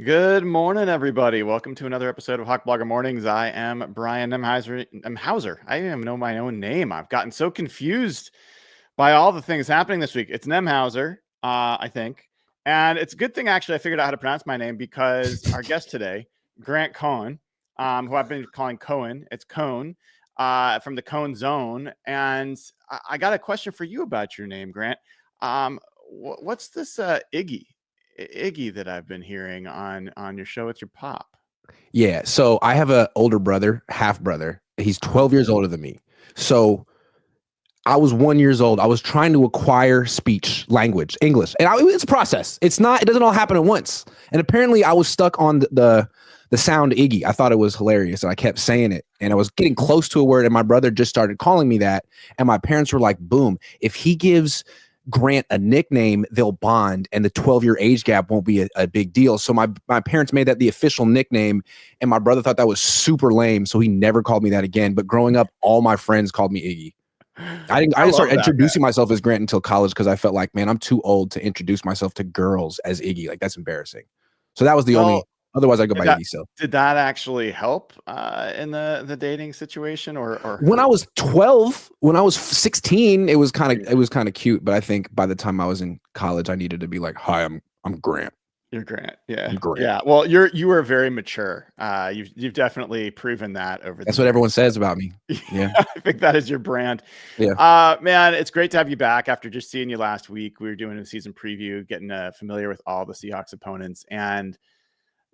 Good morning, everybody. Welcome to another episode of Hawk Blogger Mornings. I am Brian Nemhauser. I didn't even know my own name. I've gotten so confused by all the things happening this week. It's Nemhauser, I think. And it's a good thing, actually, I figured out how to pronounce my name because our guest today, Grant Cohn, who I've been calling Cohen, it's Cohn, from the Cohn Zone. And I got a question for you about your name, Grant. What's this Iggy that I've been hearing on your show with your pop? Yeah. So I have an older brother, half brother. He's 12 years older than me. So I was 1 year old. I was trying to acquire speech, language, English. And it's a process. It doesn't all happen at once. And apparently I was stuck on the sound Iggy. I thought it was hilarious. And I kept saying it. And I was getting close to a word. And my brother just started calling me that. And my parents were like, boom, if he gives Grant a nickname, they'll bond, and the 12-year age gap won't be a big deal. So my parents made that the official nickname, and my brother thought that was super lame, so he never called me that again. But growing up, all my friends called me Iggy. I didn't start introducing myself as Grant until college because I felt like, man, I'm too old to introduce myself to girls as Iggy. Like, that's embarrassing. So that was the only. Otherwise, I go by Iggy still. Did that actually help in the dating situation, or when I was 12, when I was 16, it was kind of cute. But I think by the time I was in college, I needed to be like, "Hi, I'm Grant." You're Grant, yeah, Grant. Yeah. Well, you were very mature. You've definitely proven that over. That's what everyone says about me. Yeah, I think that is your brand. Yeah, man, it's great to have you back after just seeing you last week. We were doing a season preview, getting familiar with all the Seahawks opponents, and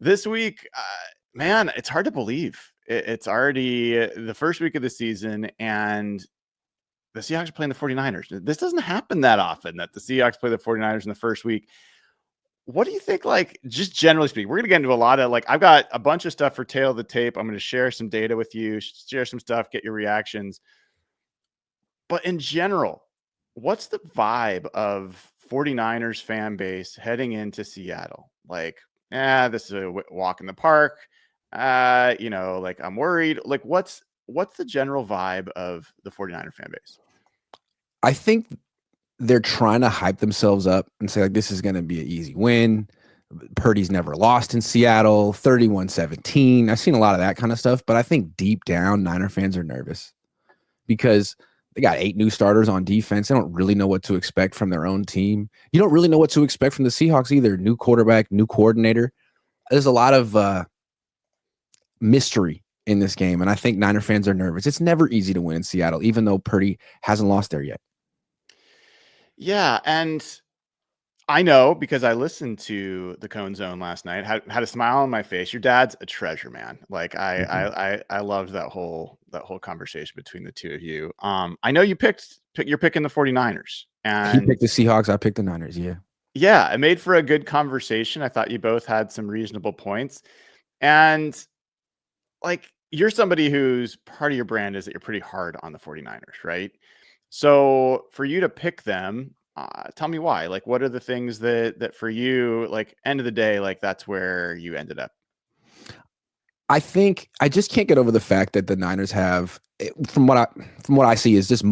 this week, man, it's hard to believe. It's already the first week of the season, and the Seahawks are playing the 49ers. This doesn't happen that often, that the Seahawks play the 49ers in the first week. What do you think, like, just generally speaking? We're going to get into a lot of, like, I've got a bunch of stuff for Tail of the Tape. I'm going to share some data with you, share some stuff, get your reactions. But in general, what's the vibe of 49ers fan base heading into Seattle? Like, this is a walk in the park. Like, I'm worried. Like, what's the general vibe of the 49er fan base? I think they're trying to hype themselves up and say, like, this is going to be an easy win. Purdy's never lost in Seattle, 31-17. I've seen a lot of that kind of stuff, but I think deep down, Niner fans are nervous because they got 8 new starters on defense. They don't really know what to expect from their own team. You don't really know what to expect from the Seahawks either. New quarterback, new coordinator. There's a lot of mystery in this game, and I think Niner fans are nervous. It's never easy to win in Seattle, even though Purdy hasn't lost there yet. Yeah, and I know because I listened to the Cone Zone last night. Had a smile on my face. Your dad's a treasure, man. Like I loved that whole conversation between the two of you. I know you're picking the 49ers, and he picked the Seahawks. I picked the Niners. Yeah, it made for a good conversation. I thought you both had some reasonable points, and like, you're somebody who's part of your brand is that you're pretty hard on the 49ers, right? So for you to pick them, tell me why. Like, what are the things that for you, like, end of the day, like, that's where you ended up? I think I just can't get over the fact that the Niners have, from what I see, is just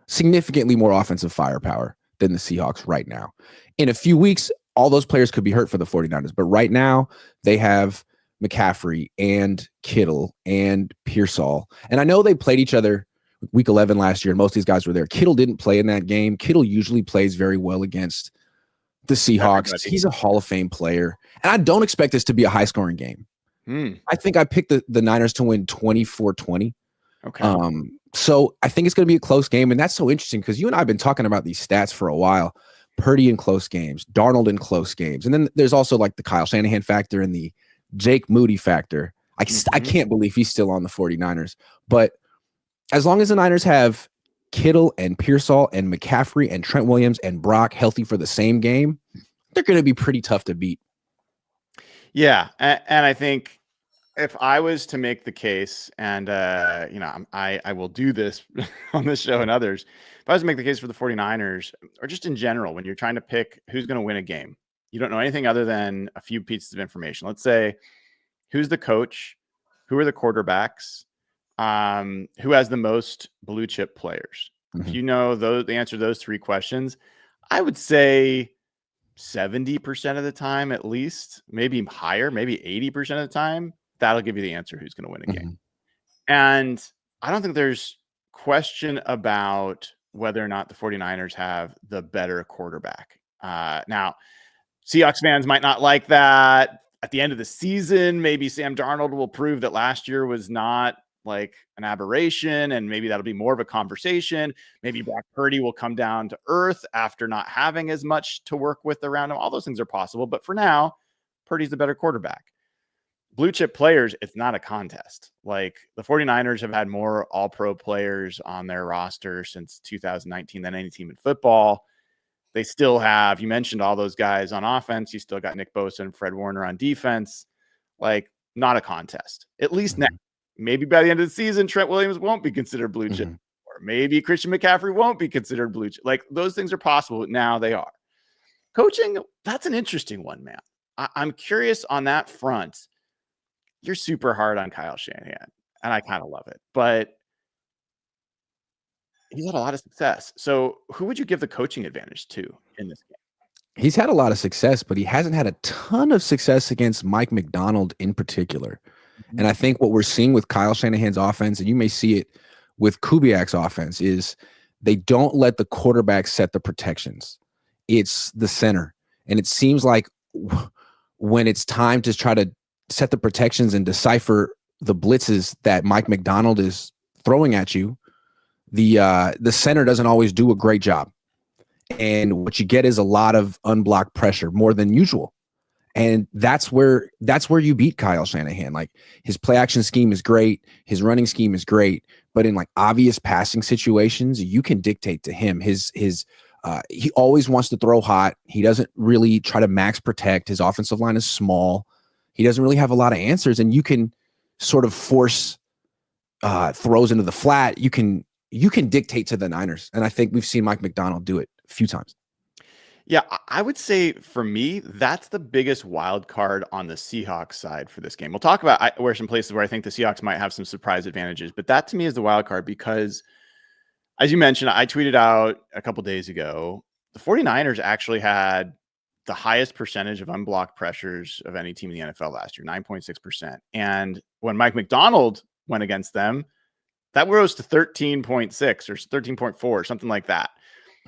significantly more offensive firepower than the Seahawks right now. In a few weeks, all those players could be hurt for the 49ers, but right now they have McCaffrey and Kittle and Pearsall. And I know they played each other week 11 last year, and most of these guys were there. Kittle didn't play in that game. Kittle usually plays very well against the Seahawks. Everybody. He's a Hall of Fame player. And I don't expect this to be a high-scoring game. I think I picked the Niners to win 24-20. Okay. So I think it's going to be a close game, and that's so interesting because you and I have been talking about these stats for a while. Purdy in close games, Darnold in close games, and then there's also like the Kyle Shanahan factor and the Jake Moody factor. I can't believe he's still on the 49ers. But as long as the Niners have Kittle and Pearsall and McCaffrey and Trent Williams and Brock healthy for the same game, they're going to be pretty tough to beat. Yeah, and I think if I was to make the case, and I will do this on this show and others, if I was to make the case for the 49ers, or just in general, when you're trying to pick who's going to win a game, you don't know anything other than a few pieces of information. Let's say, who's the coach, who are the quarterbacks, who has the most blue chip players. If you know the answer to those 3 questions, I would say 70% of the time, at least, maybe higher, maybe 80% of the time, that'll give you the answer who's going to win a game. And I don't think there's question about whether or not the 49ers have the better quarterback. Now, Seahawks fans might not like that. At the end of the season, maybe Sam Darnold will prove that last year was not like an aberration, and maybe that'll be more of a conversation. Maybe Brock Purdy will come down to earth after not having as much to work with around him. All those things are possible. But for now, Purdy's the better quarterback. Blue chip players, it's not a contest. Like the 49ers have had more all-pro players on their roster since 2019 than any team in football. They still have, you mentioned all those guys on offense. You still got Nick Bosa and Fred Warner on defense. Like, not a contest. At least now. Maybe by the end of the season, Trent Williams won't be considered blue chip. Or maybe Christian McCaffrey won't be considered blue chip. Like, those things are possible. But now they are. Coaching, that's an interesting one, man. I'm curious on that front. You're super hard on Kyle Shanahan, and I kind of love it. But he's had a lot of success. So who would you give the coaching advantage to in this game? He's had a lot of success, but he hasn't had a ton of success against Mike McDonald in particular. And I think what we're seeing with Kyle Shanahan's offense, and you may see it with Kubiak's offense, is they don't let the quarterback set the protections. It's the center. And it seems like when it's time to try to set the protections and decipher the blitzes that Mike McDonald is throwing at you, the center doesn't always do a great job. And what you get is a lot of unblocked pressure, more than usual. And that's where you beat Kyle Shanahan. Like, his play action scheme is great, his running scheme is great, but in like obvious passing situations, you can dictate to him. He always wants to throw hot. He doesn't really try to max protect. His offensive line is small. He doesn't really have a lot of answers, and you can sort of force throws into the flat. You can dictate to the Niners, and I think we've seen Mike McDonald do it a few times. Yeah, I would say for me, that's the biggest wild card on the Seahawks side for this game. We'll talk about where some places where I think the Seahawks might have some surprise advantages, but that to me is the wild card because, as you mentioned, I tweeted out a couple days ago, the 49ers actually had the highest percentage of unblocked pressures of any team in the NFL last year, 9.6%. And when Mike McDonald went against them, that rose to 13.6 or 13.4, something like that.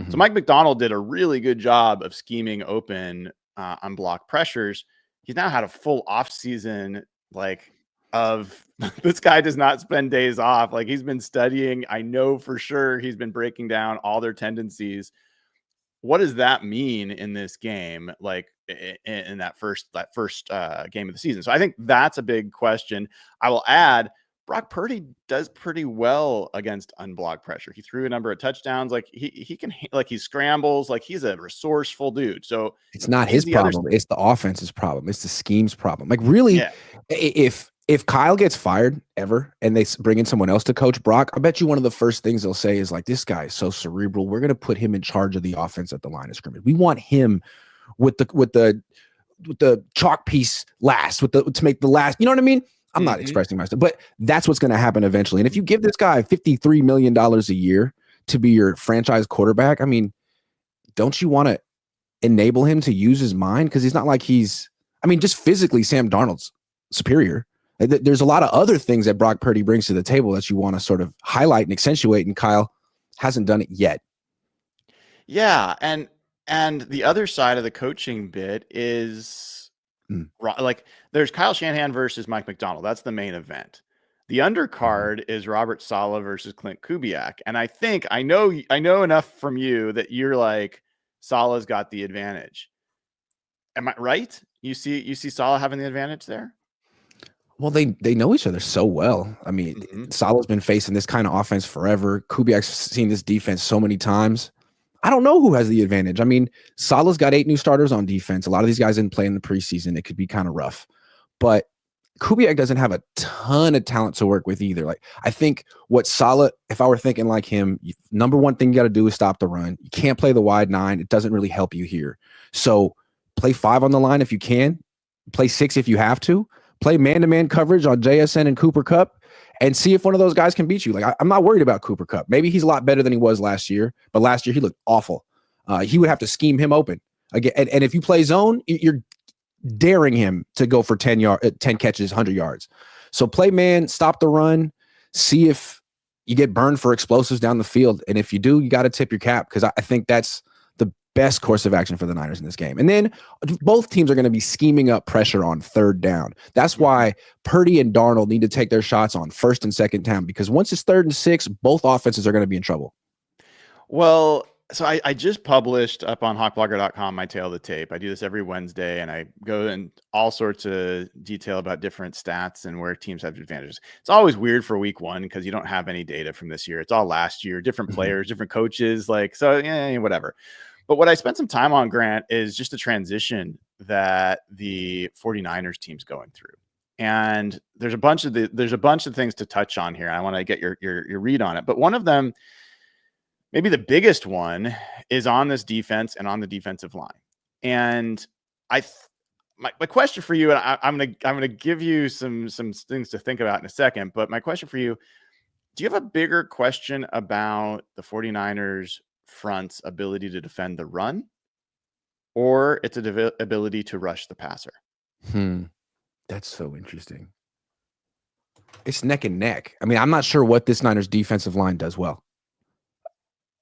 So Mike McDonald did a really good job of scheming open unblocked pressures. He's now had a full off season, like, of this guy does not spend days off. Like, he's been studying. I know for sure he's been breaking down all their tendencies. What does that mean in this game? Like in that first game of the season. So I think that's a big question. I will add, Brock Purdy does pretty well against unblocked pressure. He threw a number of touchdowns. Like he can, like, he scrambles, like he's a resourceful dude. So it's not his problem. It's the offense's problem. It's the scheme's problem. Like, really, yeah. If Kyle gets fired ever and they bring in someone else to coach Brock, I bet you one of the first things they'll say is like, this guy is so cerebral. We're going to put him in charge of the offense at the line of scrimmage. We want him with the chalk piece last, to make the last, you know what I mean? I'm not expressing myself, but that's what's going to happen eventually. And if you give this guy $53 million a year to be your franchise quarterback, I mean, don't you want to enable him to use his mind? Because he's not like just physically, Sam Darnold's superior. There's a lot of other things that Brock Purdy brings to the table that you want to sort of highlight and accentuate, and Kyle hasn't done it yet. Yeah, and the other side of the coaching bit is like, there's Kyle Shanahan versus Mike McDonald. That's the main event. The undercard is Robert Saleh versus Clint Kubiak. And I know enough from you that you're like, Saleh's got the advantage. Am I right? You see Saleh having the advantage there? Well, they know each other so well. I mean, Saleh's been facing this kind of offense forever. Kubiak's seen this defense so many times. I don't know who has the advantage. I mean, Saleh's got 8 new starters on defense. A lot of these guys didn't play in the preseason. It could be kind of rough. But Kubiak doesn't have a ton of talent to work with either. Like, I think what Saleh, if I were thinking like him, number one thing you got to do is stop the run. You can't play the wide 9. It doesn't really help you here. So play 5 on the line if you can. Play 6 if you have to. Play man-to-man coverage on JSN and Cooper Kupp, and see if one of those guys can beat you. Like, I'm not worried about Cooper Kupp. Maybe he's a lot better than he was last year, but last year he looked awful. He would have to scheme him open. Again, and if you play zone, you're daring him to go for 10 catches, 100 yards. So play man, stop the run, see if you get burned for explosives down the field. And if you do, you got to tip your cap, because I think that's the best course of action for the Niners in this game. And then both teams are going to be scheming up pressure on third down. That's why Purdy and Darnold need to take their shots on first and second down, because once it's 3rd and 6, both offenses are going to be in trouble. Well, so I just published up on hawkblogger.com my tail of the tape. I do this every Wednesday, and I go in all sorts of detail about different stats and where teams have advantages. It's always weird for week 1 because you don't have any data from this year. It's all last year, different players, different coaches, whatever. But what I spent some time on, Grant, is just the transition that the 49ers team's going through. And there's a bunch of things to touch on here. I want to get your read on it. But one of them, maybe the biggest one, is on this defense and on the defensive line. And my question for you, and I'm gonna give you some things to think about in a second, but my question for you, do you have a bigger question about the 49ers front's ability to defend the run, or its ability to rush the passer? That's so interesting. It's neck and neck. I mean, I'm not sure what this Niners defensive line does well.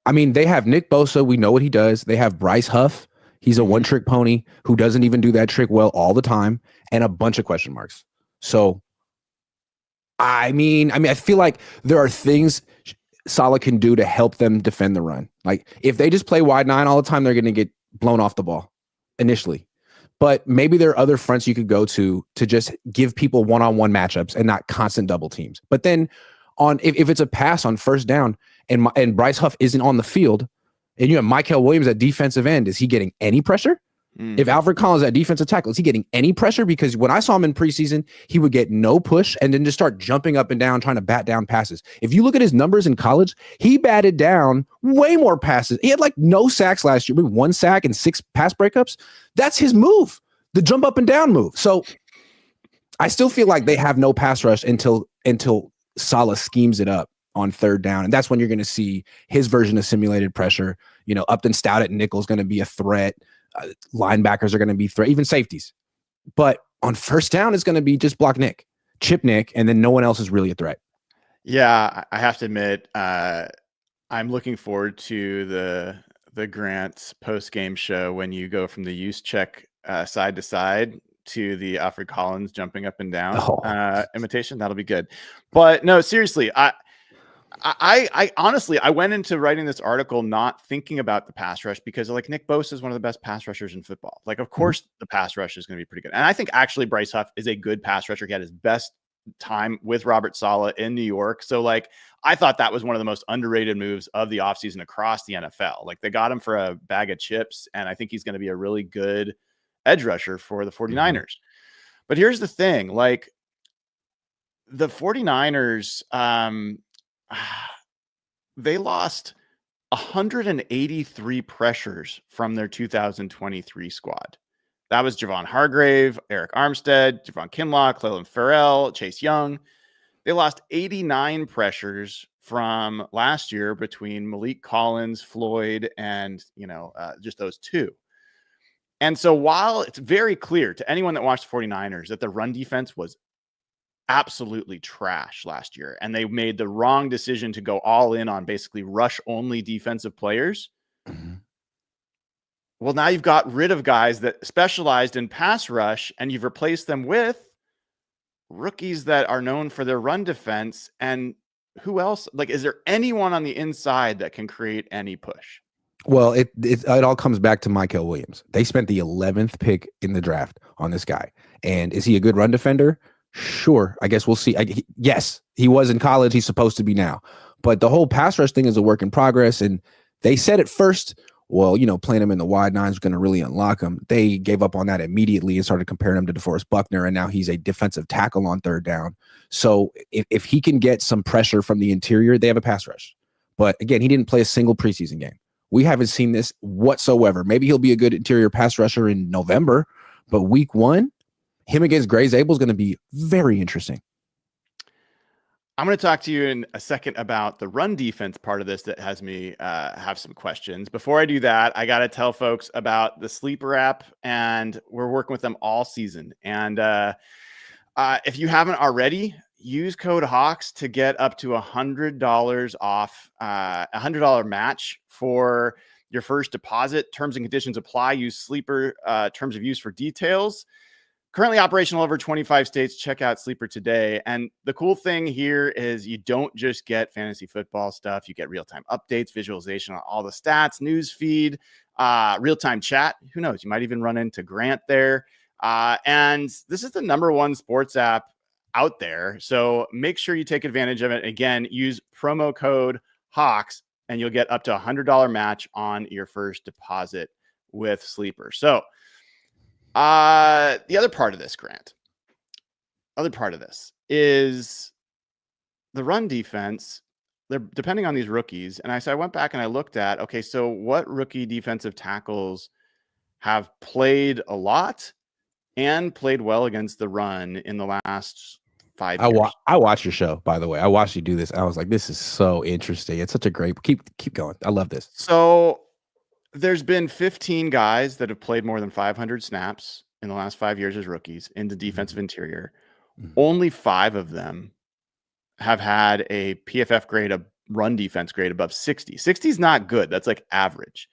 I mean, they have Nick Bosa. We know what he does. They have Bryce Huff. He's a one-trick pony who doesn't even do that trick well all the time, and a bunch of question marks. So, I mean, I feel like there are things Saleh can do to help them defend the run. Like, if they just play wide 9 all the time, they're going to get blown off the ball initially. But maybe there are other fronts you could go to just give people one-on-one matchups and not constant double teams. But then if it's a pass on first down and Bryce Huff isn't on the field, and you have Mykel Williams at defensive end, is he getting any pressure? If Alfred Collins at defensive tackle, is he getting any pressure? Because when I saw him in preseason, he would get no push and then just start jumping up and down, trying to bat down passes. If you look at his numbers in college, he batted down way more passes. He had like no sacks last year, maybe 1 sack and 6 pass breakups. That's his move, the jump up and down move. So I still feel like they have no pass rush until Saleh schemes it up on third down. And that's when you're going to see his version of simulated pressure. You know, Upton Stout at nickel is going to be a threat. Linebackers are going to be threat, even safeties. But on first down, it's going to be just block Nick, chip Nick, and then no one else is really a threat. Yeah, I have to admit, I'm looking forward to the Grant post-game show when you go from the use check side to side to the Alfred Collins jumping up and down imitation. That'll be good. But no, seriously, I honestly, I went into writing this article not thinking about the pass rush, because like Nick Bosa is one of the best pass rushers in football. Like, of course, the pass rush is going to be pretty good. And I think actually Bryce Huff is a good pass rusher. He had his best time with Robert Saleh in New York. So like, I thought that was one of the most underrated moves of the offseason across the NFL. Like, they got him for a bag of chips, and I think he's going to be a really good edge rusher for the 49ers. But here's the thing, like, the 49ers, they lost 183 pressures from their 2023 squad. That was Javon Hargrave, Eric Armstead, Javon Kinlaw, Clelin Ferrell, Chase Young. They lost 89 pressures from last year between Malik Collins, Floyd, and just those two. And so while it's very clear to anyone that watched the 49ers that the run defense was absolutely trash last year, and they made the wrong decision to go all in on basically rush only defensive players. Well, now you've got rid of guys that specialized in pass rush, and you've replaced them with rookies that are known for their run defense. And who else? Like, is there anyone on the inside that can create any push? Well, it all comes back to Mykel Williams. They spent the 11th pick in the draft on this guy. And is he a good run defender? Sure. I guess we'll see. Yes, he was in college. He's supposed to be now. But the whole pass rush thing is a work in progress. And they said at first, well, playing him in the wide 9 is going to really unlock him. They gave up on that immediately and started comparing him to DeForest Buckner. And now he's a defensive tackle on third down. So if he can get some pressure from the interior, they have a pass rush. But again, he didn't play a single preseason game. We haven't seen this whatsoever. Maybe he'll be a good interior pass rusher in November, but week 1, him against Gray Zabel is going to be very interesting. I'm going to talk to you in a second about the run defense part of this that has me have some questions. Before I do that, I got to tell folks about the Sleeper app, and we're working with them all season. And if you haven't already, use code Hawks to get up to $100 off, $100 match for your first deposit. Terms and conditions apply. Use Sleeper terms of use for details. Currently operational over 25 states. Check out Sleeper today. And the cool thing here is you don't just get fantasy football stuff. You get real-time updates, visualization on all the stats, news feed, real-time chat. Who knows? You might even run into Grant there. And this is the #1 sports app out there. So make sure you take advantage of it. Again, use promo code Hawks and you'll get up to $100 match on your first deposit with Sleeper. So the other part of this, Grant, is the run defense. They're depending on these rookies. And I went back and I looked at, okay, so what rookie defensive tackles have played a lot and played well against the run in the last 5 years? I watched your show, by the way. I watched you do this. I was like, this is so interesting. It's such a great, keep going. I love this. So there's been 15 guys that have played more than 500 snaps in the last 5 years as rookies in the defensive interior. Only 5 of them have had a PFF grade, a run defense grade above 60. 60 is not good. That's like average.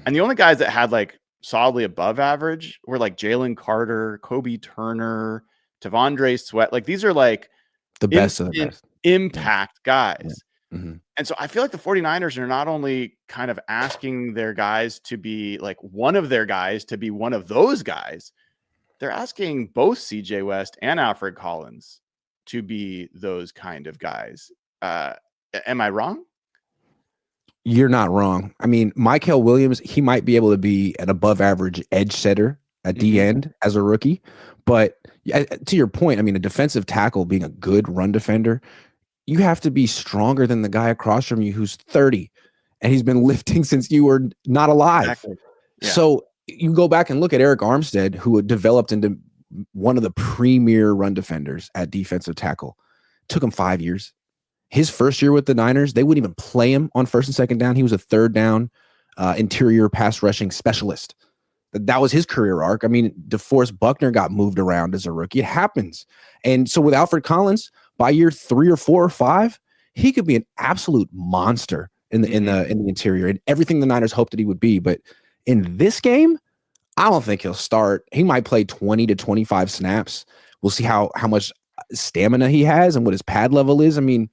And the only guys that had like solidly above average were like Jalen Carter, Kobe Turner, Tavondre Sweat. Like these are like the best of the best impact guys. Yeah. And so I feel like the 49ers are not only kind of asking their guys to be like one of their guys to be one of those guys, they're asking both CJ West and Alfred Collins to be those kind of guys. Am I wrong? You're not wrong. I mean, Mykel Williams, he might be able to be an above average edge setter at the end as a rookie. But to your point, I mean, a defensive tackle being a good run defender, you have to be stronger than the guy across from you who's 30 and he's been lifting since you were not alive. Exactly. Yeah. So you go back and look at Eric Armstead, who had developed into one of the premier run defenders at defensive tackle. Took him 5 years. His first year with the Niners, they wouldn't even play him on first and second down. He was a third down interior pass rushing specialist. That was his career arc. I mean, DeForest Buckner got moved around as a rookie. It happens. And so with Alfred Collins, by year 3 or 4 or 5, he could be an absolute monster in the interior and everything the Niners hoped that he would be. But in this game, I don't think he'll start. He might play 20 to 25 snaps. We'll see how much stamina he has and what his pad level is. I mean,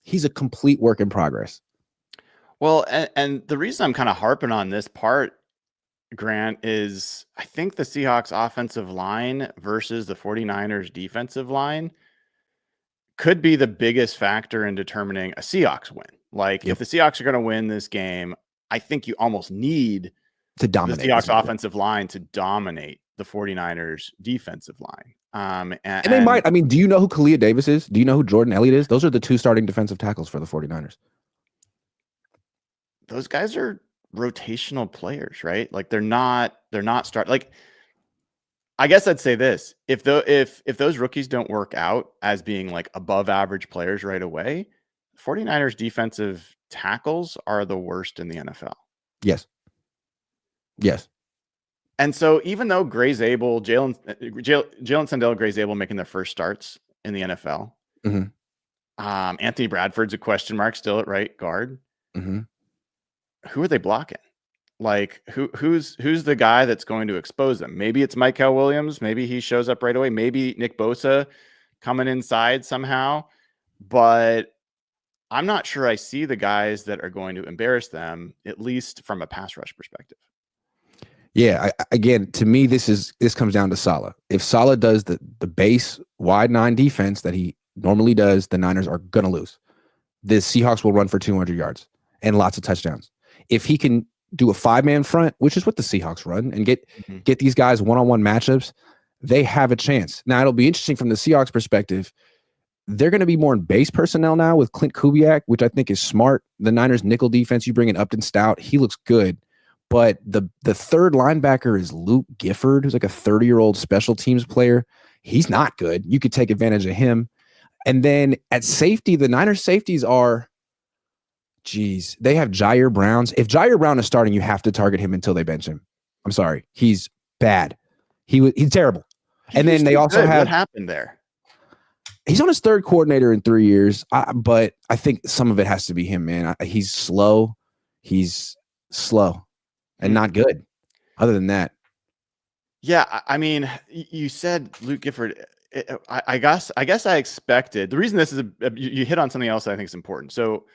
he's a complete work in progress. Well, and the reason I'm kind of harping on this part, Grant, is I think the Seahawks offensive line versus the 49ers defensive line could be the biggest factor in determining a Seahawks win. Like if the Seahawks are going to win this game, I think you almost need to dominate the Seahawks offensive line to dominate the 49ers defensive line. And they might. I mean, do you know who Kalia Davis is? Do you know who Jordan Elliott is? Those are the 2 starting defensive tackles for the 49ers. Those guys are rotational players, right? Like they're not start like I guess I'd say this. If those rookies don't work out as being like above average players right away, 49ers defensive tackles are the worst in the NFL. Yes. And so even though Jalen Sandell, Gray's able making their first starts in the NFL, Anthony Bradford's a question mark still at right guard. Who are they blocking? Like who's the guy that's going to expose them? Maybe it's Mykel Williams. Maybe he shows up right away. Maybe Nick Bosa coming inside somehow. But I'm not sure I see the guys that are going to embarrass them, at least from a pass rush perspective. Yeah, again, to me, this comes down to Saleh. If Saleh does the base wide 9 defense that he normally does, the Niners are going to lose. The Seahawks will run for 200 yards and lots of touchdowns. If he can do a 5-man front, which is what the Seahawks run, and get these guys one-on-one matchups, they have a chance. Now, it'll be interesting from the Seahawks perspective. They're going to be more in base personnel now with Clint Kubiak, which I think is smart. The Niners nickel defense, you bring in Upton Stout. He looks good. But the third linebacker is Luke Gifford, who's like a 30-year-old special teams player. He's not good. You could take advantage of him. And then at safety, the Niners safeties are, geez, they have Jair Browns. If Jair Brown is starting, you have to target him until they bench him. I'm sorry. He's bad. He's terrible. He And then used to they be also good. What have, happened there? he's on his third coordinator in 3 years. But I think some of it has to be him, man. He's slow. He's slow and not good. Other than that. Yeah, I mean, you said Luke Gifford. I guess I expected. The reason this is you hit on something else that I think is important. So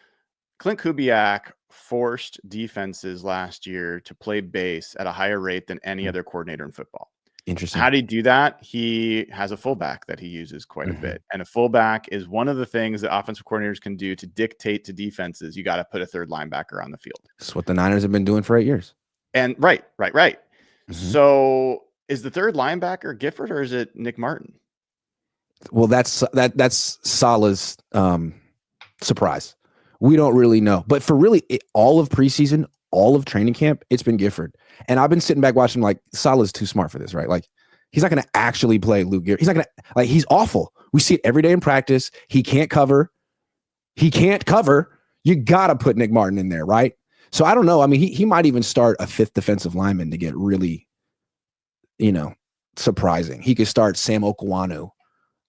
Clint Kubiak forced defenses last year to play base at a higher rate than any other coordinator in football. Interesting. How did he do that? He has a fullback that he uses quite a bit. And a fullback is one of the things that offensive coordinators can do to dictate to defenses. You got to put a third linebacker on the field. That's what the Niners have been doing for 8 years. And right. So is the third linebacker Gifford or is it Nick Martin? Well, that's Salah's surprise. We don't really know. But for really all of preseason, all of training camp, it's been Gifford. And I've been sitting back watching like Salah's too smart for this, right? Like he's not going to actually play Luke Gifford. He's not going to, like, he's awful. We see it every day in practice. He can't cover. You got to put Nick Martin in there, right? So I don't know. I mean, he might even start a fifth defensive lineman to get really, surprising. He could start Sam Okwanu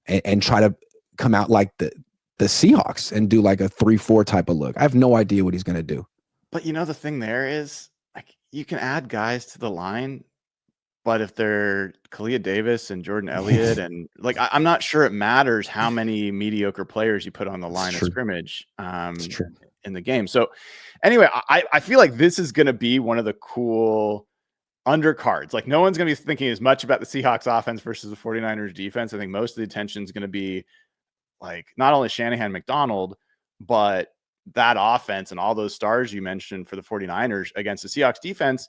and try to come out like the Seahawks and do like a 3-4 type of look. I have no idea what he's going to do. But the thing there is, like, you can add guys to the line, but if they're Kalia Davis and Jordan Elliott and like, I'm not sure it matters how many mediocre players you put on the line of scrimmage in the game. So anyway, I feel like this is going to be one of the cool undercards. Like no one's going to be thinking as much about the Seahawks offense versus the 49ers defense. I think most of the attention is going to be like not only Shanahan, McDonald, but that offense and all those stars you mentioned for the 49ers against the Seahawks defense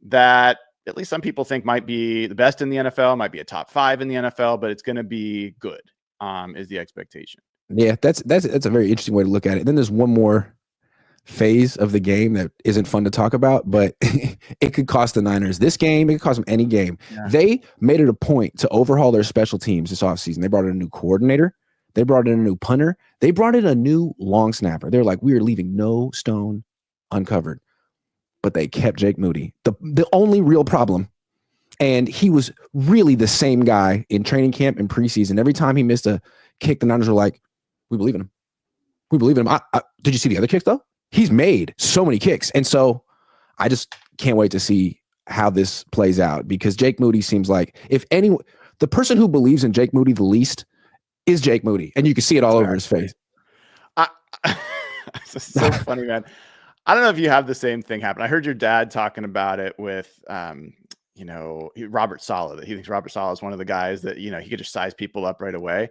that at least some people think might be the best in the NFL, might be a top 5 in the NFL, but it's going to be good, is the expectation. Yeah, that's a very interesting way to look at it. Then there's one more phase of the game that isn't fun to talk about, but it could cost the Niners this game. It could cost them any game. Yeah. They made it a point to overhaul their special teams this offseason. They brought in a new coordinator. They brought in a new punter. They brought in a new long snapper. They're like, we are leaving no stone uncovered. But they kept Jake Moody, the only real problem. And he was really the same guy in training camp and preseason. Every time he missed a kick, the Niners were like, we believe in him. We believe in him. Did you see the other kicks, though? He's made so many kicks. And so I just can't wait to see how this plays out because Jake Moody seems like the person who believes in Jake Moody the least is Jake Moody. And you can see it all over his face. It's so funny, man. I don't know if you have the same thing happen. I heard your dad talking about it with, Robert Saleh, that he thinks Robert Saleh is one of the guys that, he could just size people up right away.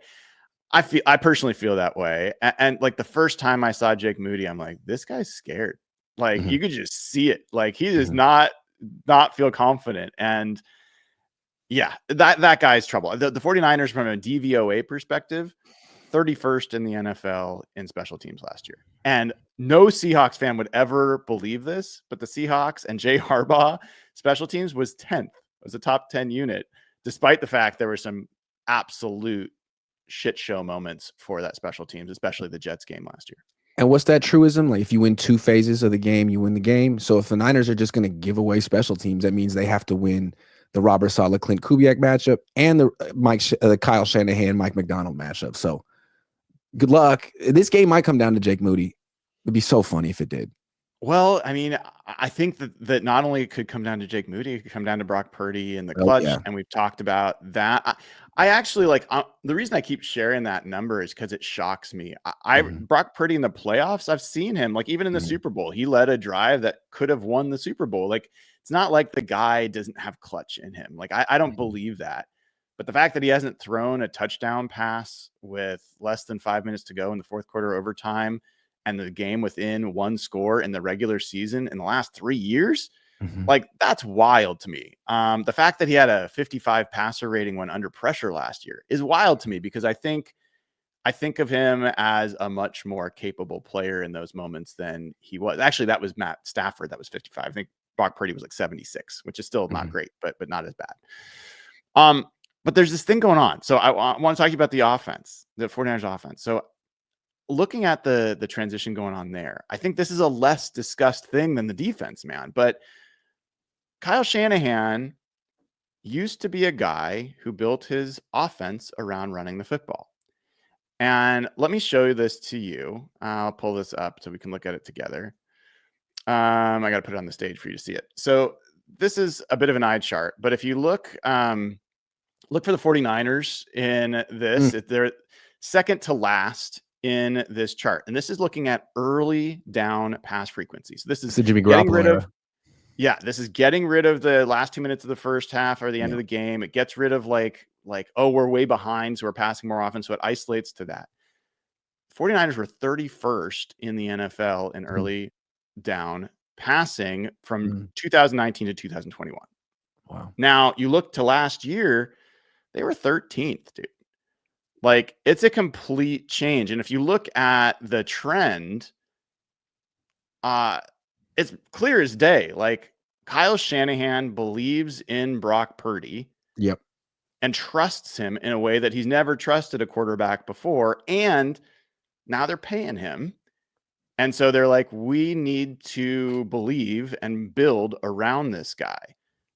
I personally feel that way. And like the first time I saw Jake Moody, I'm like, this guy's scared. Like you could just see it. Like he does not feel confident. And yeah, that guy's trouble. The 49ers from a DVOA perspective, 31st in the NFL in special teams last year. And no Seahawks fan would ever believe this, but the Seahawks and Jay Harbaugh special teams was 10th. It was a top 10 unit, despite the fact there were some absolute shit show moments for that special teams, especially the Jets game last year. And what's that truism? Like if you win 2 phases of the game, you win the game. So if the Niners are just going to give away special teams, that means they have to win the Robert Saleh, Clint Kubiak matchup and the Kyle Shanahan, Mike McDonald matchup. So good luck. This game might come down to Jake Moody. It'd be so funny if it did. Well, I mean, I think that not only it could come down to Jake Moody, it could come down to Brock Purdy and the clutch. Yeah. And we've talked about that. I actually the reason I keep sharing that number is because it shocks me. Brock Purdy in the playoffs, I've seen him like even in the Super Bowl, he led a drive that could have won the Super Bowl. Like it's not like the guy doesn't have clutch in him. Like I don't believe that. But the fact that he hasn't thrown a touchdown pass with less than 5 minutes to go in the fourth quarter overtime and the game within 1 score in the regular season in the last 3 years, like that's wild to me. The fact that he had a 55 passer rating when under pressure last year is wild to me because I think of him as a much more capable player in those moments than he was. Actually, that was Matt Stafford. That was 55. I think Brock Purdy was like 76, which is still not great, but not as bad. But there's this thing going on. So I want to talk to you about the offense, the 49ers offense. So looking at the transition going on there, I think this is a less discussed thing than the defense, man. But Kyle Shanahan used to be a guy who built his offense around running the football. And let me show this to you. I'll pull this up so we can look at it together. I got to put it on the stage for you to see it. So this is a bit of an eye chart, but if you look for the 49ers in this, they're second to last in this chart. And this is looking at early down pass frequency. So this is Jimmy getting Garoppolo rid era. of, this is getting rid of the last 2 minutes of the first half or the end of the game. It gets rid of like, oh, we're way behind, so we're passing more often. So it isolates to that. 49ers were 31st in the NFL in early down passing from 2019 to 2021. Wow. Now you look to last year, they were 13th, dude. Like, it's a complete change. And if you look at the trend, it's clear as day. Like, Kyle Shanahan believes in Brock Purdy. Yep. And trusts him in a way that he's never trusted a quarterback before. And now they're paying him. And so they're like, we need to believe and build around this guy.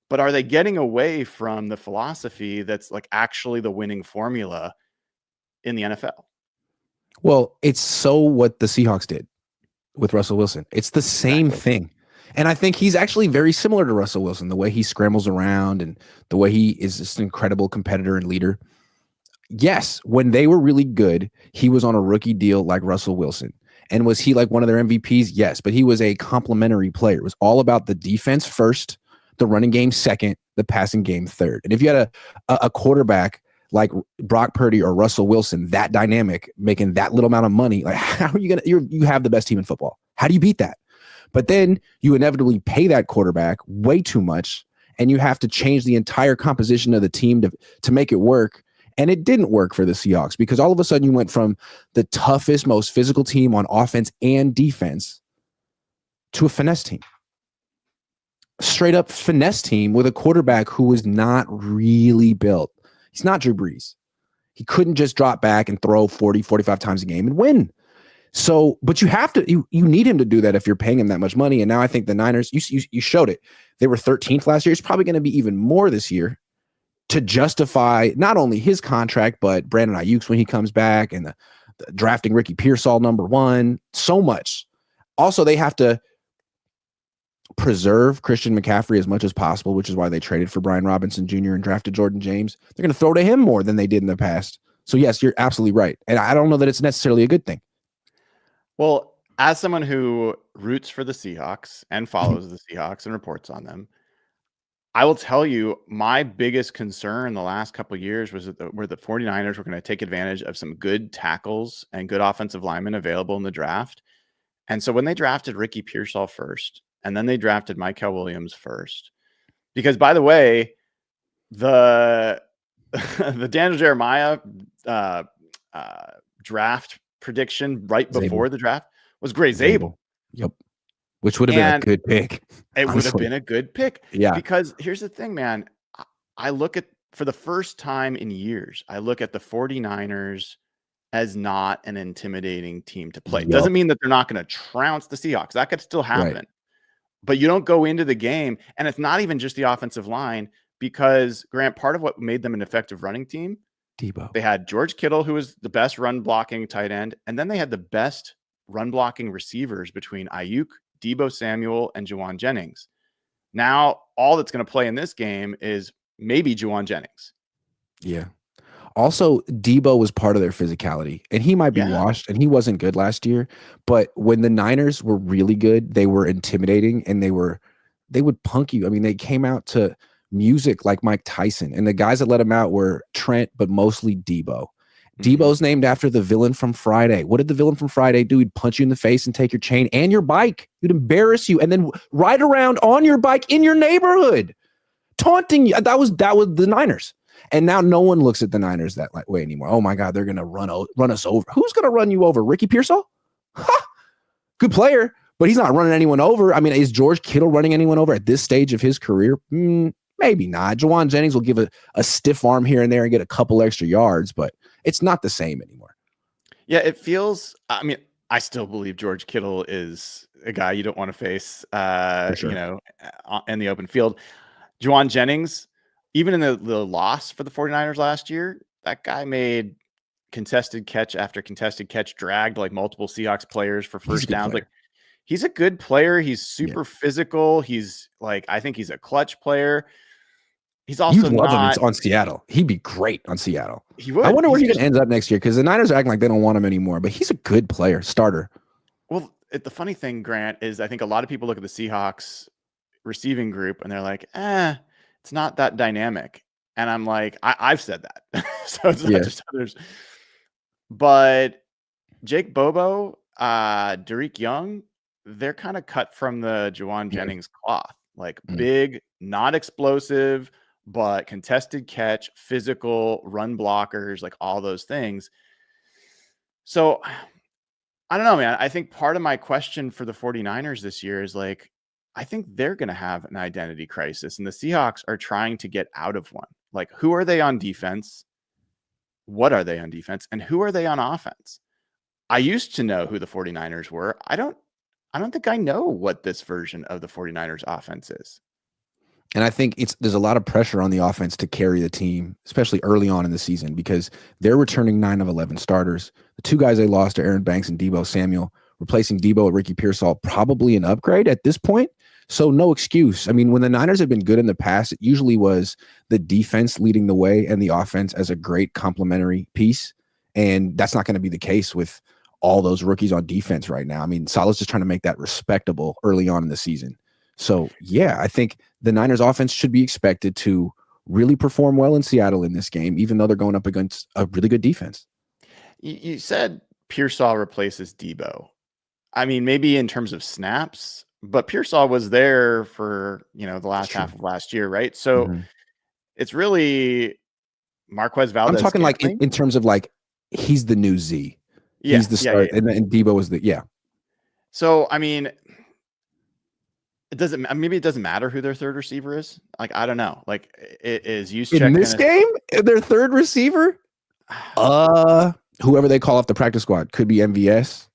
But are they getting away from the philosophy that's like actually the winning formula in the NFL? Well, it's so what the Seahawks did with Russell Wilson. It's the same thing. And I think he's actually very similar to Russell Wilson, the way he scrambles around and the way he is just an incredible competitor and leader. Yes, when they were really good, he was on a rookie deal like Russell Wilson. And was he like one of their MVPs? Yes, but he was a complementary player. It was all about the defense first, the running game second, the passing game third. And if you had a quarterback like Brock Purdy or Russell Wilson, that dynamic, making that little amount of money, like how are you going to, you have the best team in football. How do you beat that? But then you inevitably pay that quarterback way too much, and you have to change the entire composition of the team to make it work. And it didn't work for the Seahawks because all of a sudden you went from the toughest, most physical team on offense and defense to a finesse team. Straight up finesse team with a quarterback who was not really built. He's not Drew Brees. He couldn't just drop back and throw 40, 45 times a game and win. So, but you have to, you need him to do that if you're paying him that much money. And now I think the Niners, you showed it. They were 13th last year. It's probably going to be even more this year to justify not only his contract, but Brandon Ayuk's when he comes back and the drafting Ricky Pearsall #1, so much. Also, they have to preserve Christian McCaffrey as much as possible, which is why they traded for Brian Robinson Jr. and drafted Jordan James. They're going to throw to him more than they did in the past. So yes, you're absolutely right. And I don't know that it's necessarily a good thing. Well, as someone who roots for the Seahawks and follows the Seahawks and reports on them, I will tell you my biggest concern the last couple of years was that the 49ers were going to take advantage of some good tackles and good offensive linemen available in the draft. And so when they drafted Ricky Pearsall first, and then they drafted Mykal Williams first, because by the way, the Daniel Jeremiah draft prediction right before the draft was Gray Zabel. Yep. Which would have been a good pick. It would have been a good pick. Yeah. Because here's the thing, man. I look at, for the first time in years, I look at the 49ers as not an intimidating team to play. Doesn't mean that they're not going to trounce the Seahawks. That could still happen. Right. But you don't go into the game, and it's not even just the offensive line, because, Grant, part of what made them an effective running team, Debo. They had George Kittle, who was the best run blocking tight end, and then they had the best run blocking receivers between Ayuk, Debo Samuel, and Juwan Jennings. Now, all that's going to play in this game is maybe Juwan Jennings. Yeah. Also, Debo was part of their physicality, and he might be washed, and he wasn't good last year. But when the Niners were really good, they were intimidating, and they would punk you. I mean, they came out to music like Mike Tyson, and the guys that let him out were Trent, but mostly Debo. Debo's named after the villain from Friday. What did the villain from Friday do? He'd punch you in the face and take your chain and your bike. He'd embarrass you and then ride around on your bike in your neighborhood, taunting you. That was the Niners. And now no one looks at the Niners that way anymore. Oh my God, they're going to run us over. Who's going to run you over? Ricky Pearsall? Good player, but he's not running anyone over. I mean, is George Kittle running anyone over at this stage of his career? Maybe not. Juwan Jennings will give a stiff arm here and there and get a couple extra yards, but it's not the same anymore. Yeah, it feels. I mean, I still believe George Kittle is a guy you don't want to face. For sure. In the open field. Juwan Jennings, even in the loss for the 49ers last year, that guy made contested catch after contested catch, dragged like multiple Seahawks players for first downs. Like, he's a good player. He's super physical. He's like, I think he's a clutch player. He's also You'd love him on Seattle. He'd be great on Seattle. He would. I wonder where he ends up next year, because the Niners are acting like they don't want him anymore, but he's a good player, starter. Well, the funny thing, Grant, is I think a lot of people look at the Seahawks receiving group and they're like, it's not that dynamic. And I'm like, I've said that. So it's not just others. But Jake Bobo, Derek Young, they're kind of cut from the Juwan Jennings cloth. Like big, not explosive, but contested catch, physical, run blockers, like all those things. So I don't know, man. I think part of my question for the 49ers this year is like, I think they're going to have an identity crisis, and the Seahawks are trying to get out of one. Like, who are they on defense? What are they on defense? And who are they on offense? I used to know who the 49ers were. I don't think I know what this version of the 49ers offense is. And I think there's a lot of pressure on the offense to carry the team, especially early on in the season, because they're returning 9 of 11 starters. The 2 guys they lost are Aaron Banks and Deebo Samuel. Replacing Deebo at Ricky Pearsall, probably an upgrade at this point. So no excuse. I mean, when the Niners have been good in the past, it usually was the defense leading the way and the offense as a great complementary piece. And that's not going to be the case with all those rookies on defense right now. I mean, Salah's just trying to make that respectable early on in the season. So, yeah, I think the Niners offense should be expected to really perform well in Seattle in this game, even though they're going up against a really good defense. You said Pearsall replaces Deebo. I mean, maybe in terms of snaps, but Pearsall was there for, the last half of last year, right? So it's really Marquez Valdez. I'm talking like in terms of like, he's the new Z. Yeah, he's the start, and Deebo was So, I mean, maybe it doesn't matter who their third receiver is. Like, I don't know. Like, is Juszczyk in this game, their third receiver? Whoever they call off the practice squad could be MVS.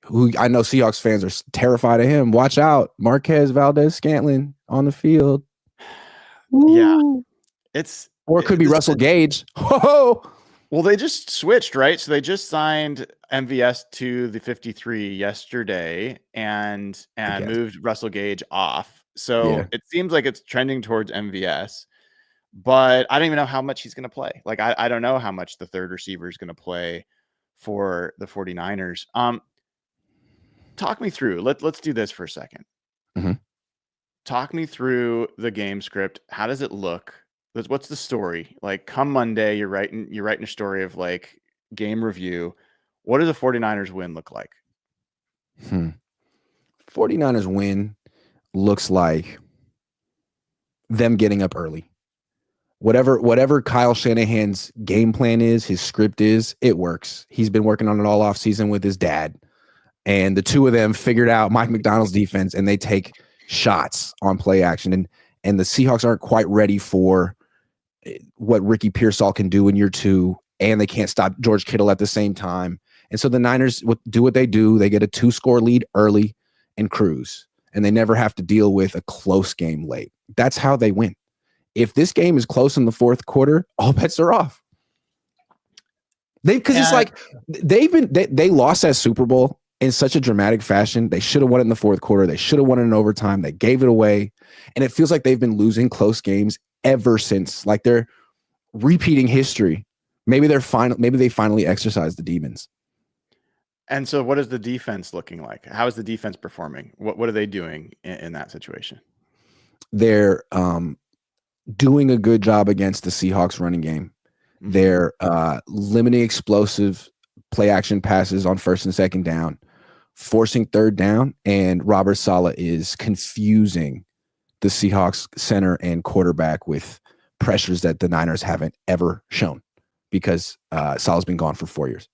Who I know Seahawks fans are terrified of him. Watch out, Marquez Valdez-Scantling on the field. Woo. Yeah, or it could be Russell Gage. Whoa. Well, they just switched, right? So they just signed MVS to the 53 yesterday and moved Russell Gage off. So it seems like it's trending towards MVS, but I don't even know how much he's going to play. Like, I don't know how much the third receiver is going to play for the 49ers. Talk me through. Let's do this for a second. Talk me through the game script. How does it look? What's the story? Like, come Monday, you're writing a story of like game review. What does a 49ers win look like? 49ers win looks like them getting up early. Whatever Kyle Shanahan's game plan is, his script is, it works. He's been working on it all off season with his dad. And the two of them figured out Mike McDonald's defense, and they take shots on play action. And the Seahawks aren't quite ready for what Ricky Pearsall can do in year 2, and they can't stop George Kittle at the same time. And so the Niners do what they do. They get a 2-score lead early and cruise, and they never have to deal with a close game late. That's how they win. If this game is close in the fourth quarter, all bets are off. It's like they lost that Super Bowl in such a dramatic fashion. They should have won it in the fourth quarter. They should have won it in overtime. They gave it away. And it feels like they've been losing close games ever since. Like, they're repeating history. Maybe they finally exercised the demons. And so what is the defense looking like? How is the defense performing? What are they doing in that situation? They're doing a good job against the Seahawks running game. They're limiting explosive play action passes on first and second down, forcing third down, and Robert Saleh is confusing the Seahawks center and quarterback with pressures that the Niners haven't ever shown, because Saleh's been gone for 4 years.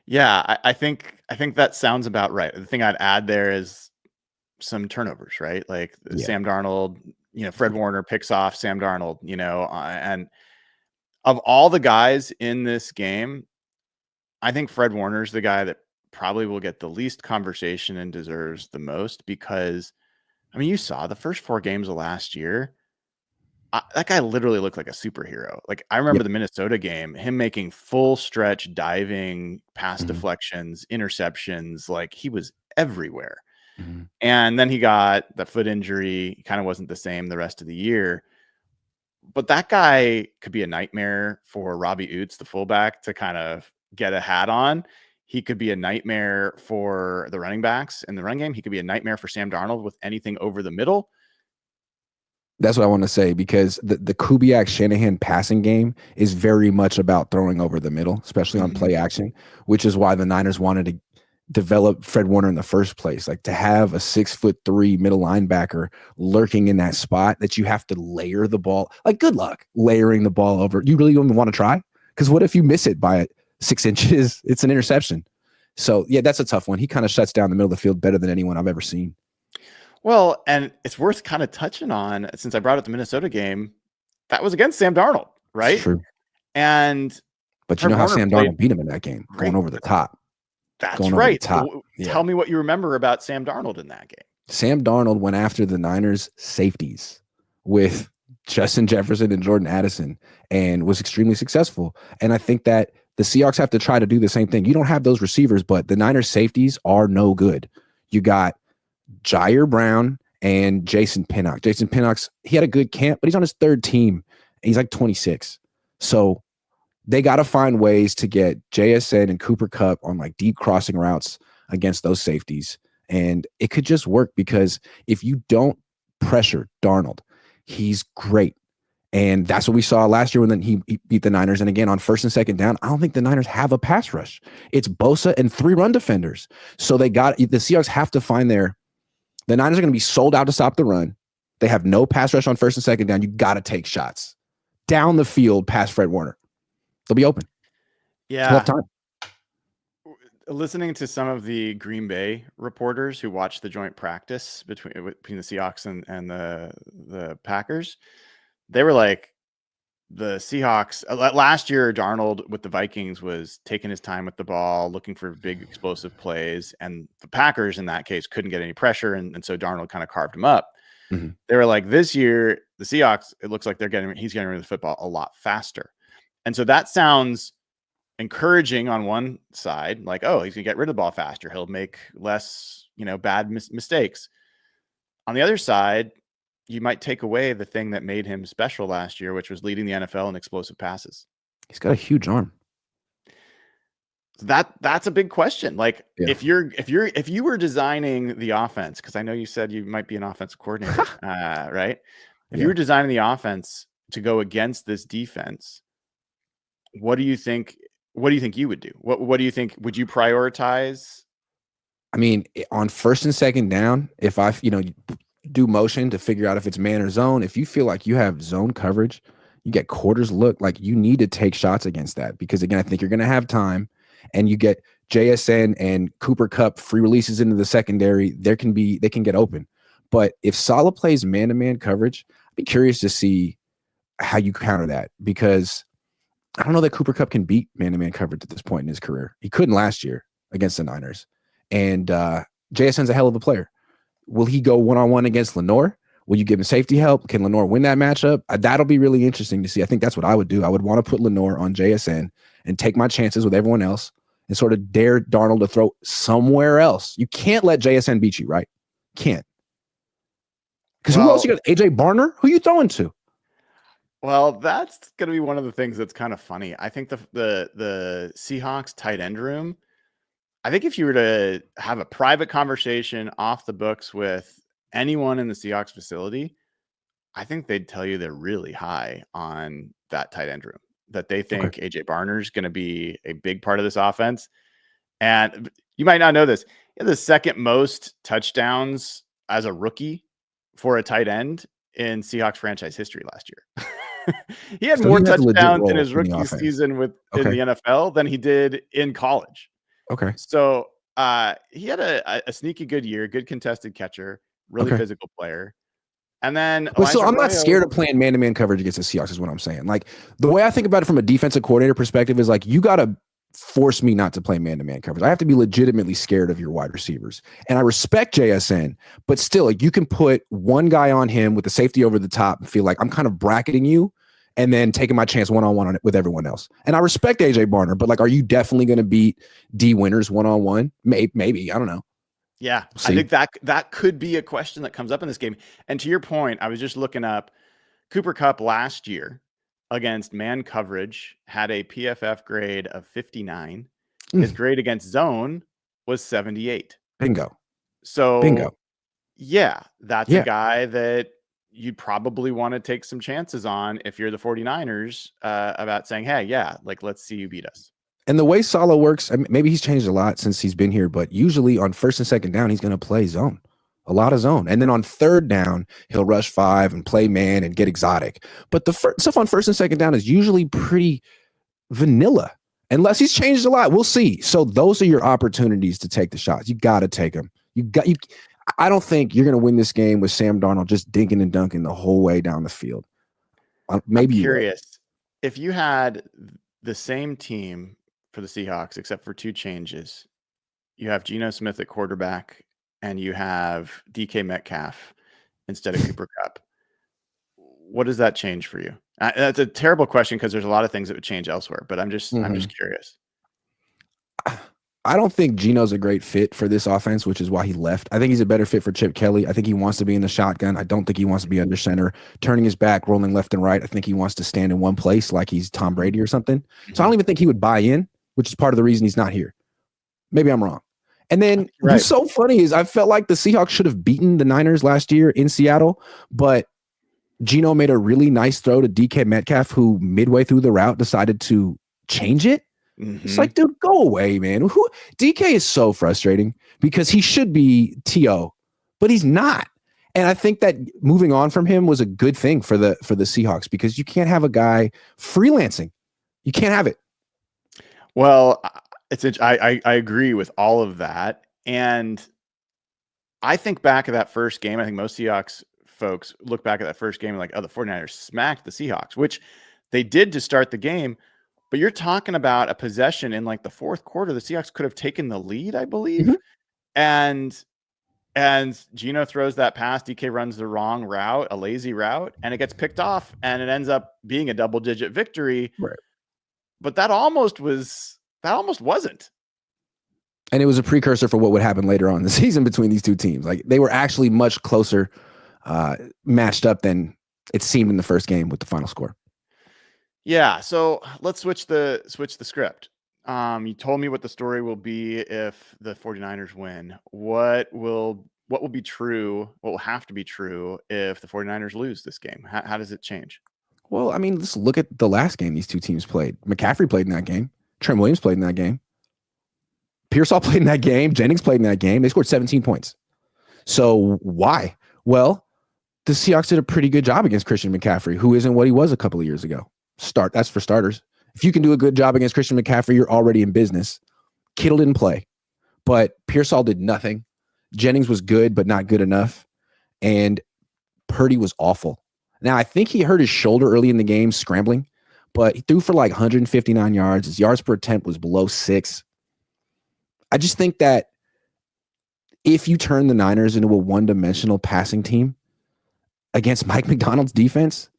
Yeah, I think that sounds about right. The thing I'd add there is some turnovers, right? Like Sam Darnold, Fred Warner picks off Sam Darnold, and of all the guys in this game, I think Fred Warner's the guy that probably will get the least conversation and deserves the most because, I mean, you saw the first 4 games of last year. That guy literally looked like a superhero. Like, I remember the Minnesota game, him making full stretch diving, pass deflections, interceptions. Like, he was everywhere. And then he got the foot injury. He kind of wasn't the same the rest of the year. But that guy could be a nightmare for Robbie Oots, the fullback, to kind of get a hat on. He could be a nightmare for the running backs in the run game. He could be a nightmare for Sam Darnold with anything over the middle. That's what I want to say, because the Kubiak Shanahan passing game is very much about throwing over the middle, especially on play action, which is why the Niners wanted to develop Fred Warner in the first place. Like, to have a 6'3" middle linebacker lurking in that spot that you have to layer the ball. Like, good luck layering the ball over. You really don't even want to try? Because what if you miss it by 6 inches? It's an interception. So, yeah, that's a tough one. He kind of shuts down the middle of the field better than anyone I've ever seen. Well, and it's worth kind of touching on, since I brought up the Minnesota game, that was against Sam Darnold, right? It's true. But you know how Sam Darnold beat him in that game, going over the top. That's right. Tell me what you remember about Sam Darnold in that game. Sam Darnold went after the Niners safeties with Justin Jefferson and Jordan Addison and was extremely successful. And I think that the Seahawks have to try to do the same thing. You don't have those receivers, but the Niners safeties are no good. You got Jair Brown and Jason Pinnock. Jason Pinnock's, he had a good camp, but he's on his 3rd team. He's like 26. So they got to find ways to get JSN and Cooper Kupp on like deep crossing routes against those safeties. And it could just work, because if you don't pressure Darnold, he's great. And that's what we saw last year when he beat the Niners. And again, on 1st and 2nd down, I don't think the Niners have a pass rush. It's Bosa and 3 run defenders. So the Seahawks have to find the Niners are going to be sold out to stop the run. They have no pass rush on 1st and 2nd down. You got to take shots down the field past Fred Warner. They'll be open. Yeah. We'll have time. Listening to some of the Green Bay reporters who watched the joint practice between the Seahawks and the Packers, they were like, the Seahawks last year, Darnold with the Vikings was taking his time with the ball, looking for big explosive plays, and the Packers in that case couldn't get any pressure, and so Darnold kind of carved him up. They were like, this year the Seahawks, it looks like he's getting rid of the football a lot faster. And so that sounds encouraging on one side, like, oh, he's gonna get rid of the ball faster. He'll make less, bad mistakes. On the other side, you might take away the thing that made him special last year, which was leading the NFL in explosive passes. He's got a huge arm. That's a big question. Like, if you were designing the offense, because I know you said you might be an offensive coordinator, right? If you were designing the offense to go against this defense, what do you think you would do? What do you think? Would you prioritize? I mean, on 1st and 2nd down, if I, do motion to figure out if it's man or zone, if you feel like you have zone coverage, you get quarters look, like, you need to take shots against that, because again, I think you're going to have time, and you get JSN and Cooper Kupp free releases into the secondary. They can get open. But if Saleh plays man-to-man coverage, I'd be curious to see how you counter that, because I don't know that Cooper Kupp can beat man-to-man coverage at this point in his career. He couldn't last year against the Niners. And JSN's a hell of a player. Will he go one-on-one against Lenore? Will you give him safety help? Can Lenore win that matchup? That'll be really interesting to see. I think that's what I would do. I would want to put Lenore on JSN and take my chances with everyone else and sort of dare Darnold to throw somewhere else. You can't let JSN beat you, right? Can't. Because who else you got? AJ Barner? Who you throwing to? Well, that's going to be one of the things that's kind of funny. I think the Seahawks tight end room, I think if you were to have a private conversation off the books with anyone in the Seahawks facility, I think they'd tell you they're really high on that tight end room, that they think AJ Barner is going to be a big part of this offense. And you might not know this. He had the 2nd most touchdowns as a rookie for a tight end in Seahawks franchise history last year. He had more touchdowns in his rookie season in the NFL than he did in college. Okay. So he had a sneaky good year, good contested catcher, really physical player. And then But still, Elijah I'm not Arroyo. scared of playing man-to-man coverage against the Seahawks is what I'm saying. Like the way I think about it from a defensive coordinator perspective is like, you got to force me not to play man-to-man coverage. I have to be legitimately scared of your wide receivers. And I respect JSN, but still, like, you can put one guy on him with the safety over the top and feel like I'm kind of bracketing you and then taking my chance one-on-one on it with everyone else. And I respect AJ Barner, but like, are you definitely going to beat D Winters one-on-one? Maybe. I don't know. Yeah, See? I think that could be a question that comes up in this game. And to your point, I was just looking up Cooper Kupp last year against man coverage had a PFF grade of 59. His grade against zone was 78. Bingo. So yeah, that's a Yeah. guy that you'd probably want to take some chances on if you're the 49ers about saying, hey, yeah, like, let's see you beat us. And the way Salah works, I mean, maybe he's changed a lot since he's been here, but usually on first and second down, he's going to play zone, a lot of zone. And then on third down, he'll rush 5 and play man and get exotic. But the stuff on first and second down is usually pretty vanilla, unless he's changed a lot. We'll see. So those are your opportunities to take the shots. You got to take them. I don't think you're going to win this game with Sam Darnold just dinking and dunking the whole way down the field. Maybe I'm curious if you had the same team for the Seahawks, except for 2 changes. You have Geno Smith at quarterback and you have DK Metcalf instead of Cooper Kupp. What does that change for you? That's a terrible question because there's a lot of things that would change elsewhere, but I'm just curious. I don't think Geno's a great fit for this offense, which is why he left. I think he's a better fit for Chip Kelly. I think he wants to be in the shotgun. I don't think he wants to be under center, turning his back, rolling left and right. I think he wants to stand in one place like he's Tom Brady or something. So I don't even think he would buy in, which is part of the reason he's not here. Maybe I'm wrong. And then what's so funny is I felt like the Seahawks should have beaten the Niners last year in Seattle, but Geno made a really nice throw to DK Metcalf, who midway through the route decided to change it. It's like, dude, go away, man. DK is so frustrating because he should be TO, but he's not. And I think that moving on from him was a good thing for the Seahawks because you can't have a guy freelancing. You can't have it. Well, I agree with all of that. And I think back at that first game, I think most Seahawks folks look back at that first game and like, oh, the 49ers smacked the Seahawks, which they did to start the game. But you're talking about a possession in like the fourth quarter. The Seahawks could have taken the lead, I believe. And Geno throws that pass. DK runs the wrong route, a lazy route, and it gets picked off. And it ends up being a double-digit victory. Right. But that almost wasn't. And it was a precursor for what would happen later on in the season between these two teams. Like they were actually much closer matched up than it seemed in the first game with the final score. Yeah, so let's switch the script. You told me what the story will be if the 49ers win. What will be true? What will have to be true if the 49ers lose this game? How does it change? Well, I mean, let's look at the last game these two teams played. McCaffrey played in that game. Trent Williams played in that game. Pearsall played in that game. Jennings played in that game. They scored 17 points. So why? Well, the Seahawks did a pretty good job against Christian McCaffrey, who isn't what he was a couple of years ago. That's for starters. If you can do a good job against Christian McCaffrey, you're already in business. Kittle didn't play, but Pearsall did nothing. Jennings was good, but not good enough. And Purdy was awful. Now, I think he hurt his shoulder early in the game scrambling, but he threw for like 159 yards. His yards per attempt was below 6. I just think that if you turn the Niners into a one-dimensional passing team against Mike McDonald's defense,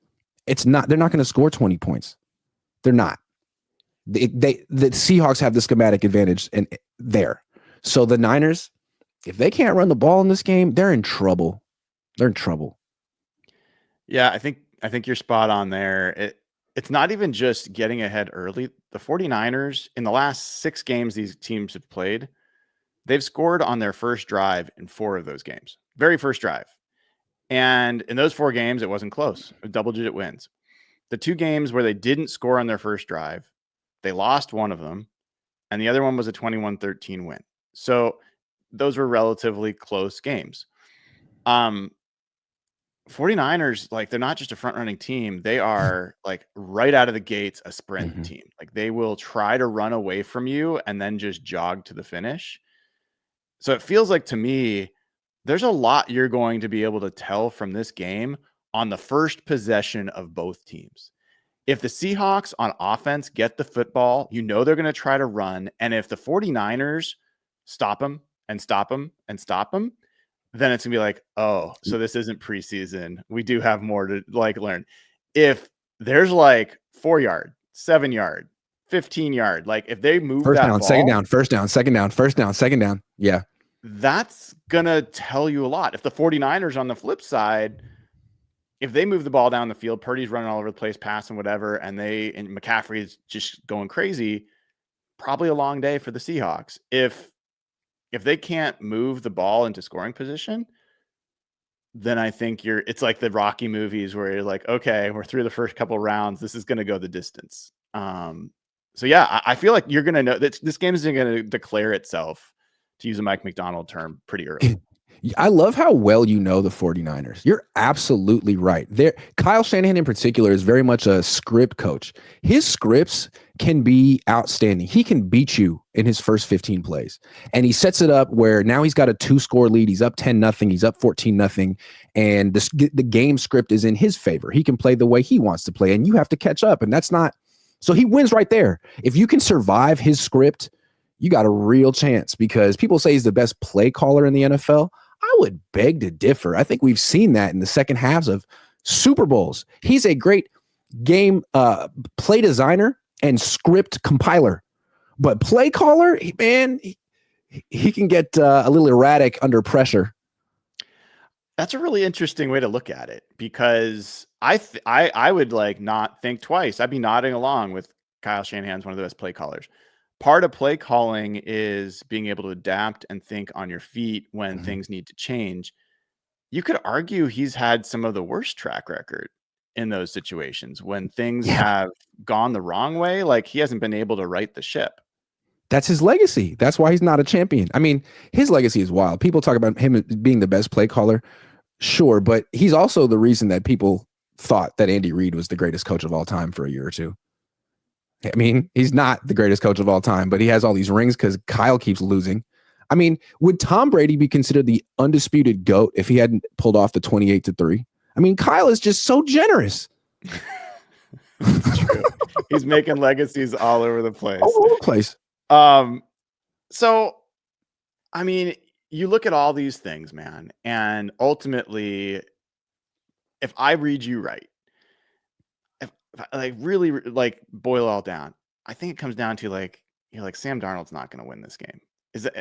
they're not going to score 20 points. They're not. The Seahawks have the schematic advantage there. So the Niners, if they can't run the ball in this game, they're in trouble. They're in trouble. Yeah, I think you're spot on there. It's not even just getting ahead early. The 49ers, in the last 6 games these teams have played, they've scored on their first drive in 4 of those games. Very first drive. And in those 4 games, it wasn't close. Double-digit wins. The 2 games where they didn't score on their first drive, they lost one of them, and the other one was a 21-13 win. So those were relatively close games. 49ers, like, they're not just a front-running team. They are, like, right out of the gates, a sprint team. Like, they will try to run away from you and then just jog to the finish. So it feels like, to me, there's a lot you're going to be able to tell from this game on the first possession of both teams. If the Seahawks on offense get the football, you know they're going to try to run. And if the 49ers stop them and stop them and stop them, then it's going to be like, oh, so this isn't preseason. We do have more to like learn. If there's like 4-yard, 7-yard, 15-yard, like if they move First that down, ball, second down, first down, second down, first down, second down. Yeah. that's going to tell you a lot. If the 49ers on the flip side, if they move the ball down the field, Purdy's running all over the place, passing whatever, and McCaffrey's just going crazy, probably a long day for the Seahawks. If they can't move the ball into scoring position, then I think it's like the Rocky movies where you're like, okay, we're through the first couple rounds. This is going to go the distance. So yeah, I feel like you're going to know that this game is going to declare itself, to use a Mike McDonald term, pretty early. I love how well you know the 49ers. You're absolutely right. Kyle Shanahan in particular is very much a script coach. His scripts can be outstanding. He can beat you in his first 15 plays. And he sets it up where now he's got a 2-score lead. He's up 10-0. He's up 14-0. And the game script is in his favor. He can play the way he wants to play, and you have to catch up. And that's not – so he wins right there. If you can survive his script, you got a real chance, because people say he's the best play caller in the NFL. I would beg to differ. I think we've seen that in the second halves of Super Bowls. He's a great game play designer and script compiler, but play caller, man, he can get a little erratic under pressure. That's a really interesting way to look at it, because I would like not think twice. I'd be nodding along with Kyle Shanahan's one of the best play callers. Part of play calling is being able to adapt and think on your feet when things need to change. You could argue he's had some of the worst track record in those situations when things have gone the wrong way. Like, he hasn't been able to right the ship. That's his legacy. That's why he's not a champion. I mean, his legacy is wild. People talk about him being the best play caller. Sure, but he's also the reason that people thought that Andy Reid was the greatest coach of all time for a year or two. I mean, he's not the greatest coach of all time, but he has all these rings because Kyle keeps losing. I mean, would Tom Brady be considered the undisputed GOAT if he hadn't pulled off the 28-3? I mean, Kyle is just so generous. That's true. He's making legacies all over the place. All over the place. So, I mean, you look at all these things, man, and ultimately, if I read you right, if I really like boil it all down, I think it comes down to like, you're like, Sam Darnold's not going to win this game.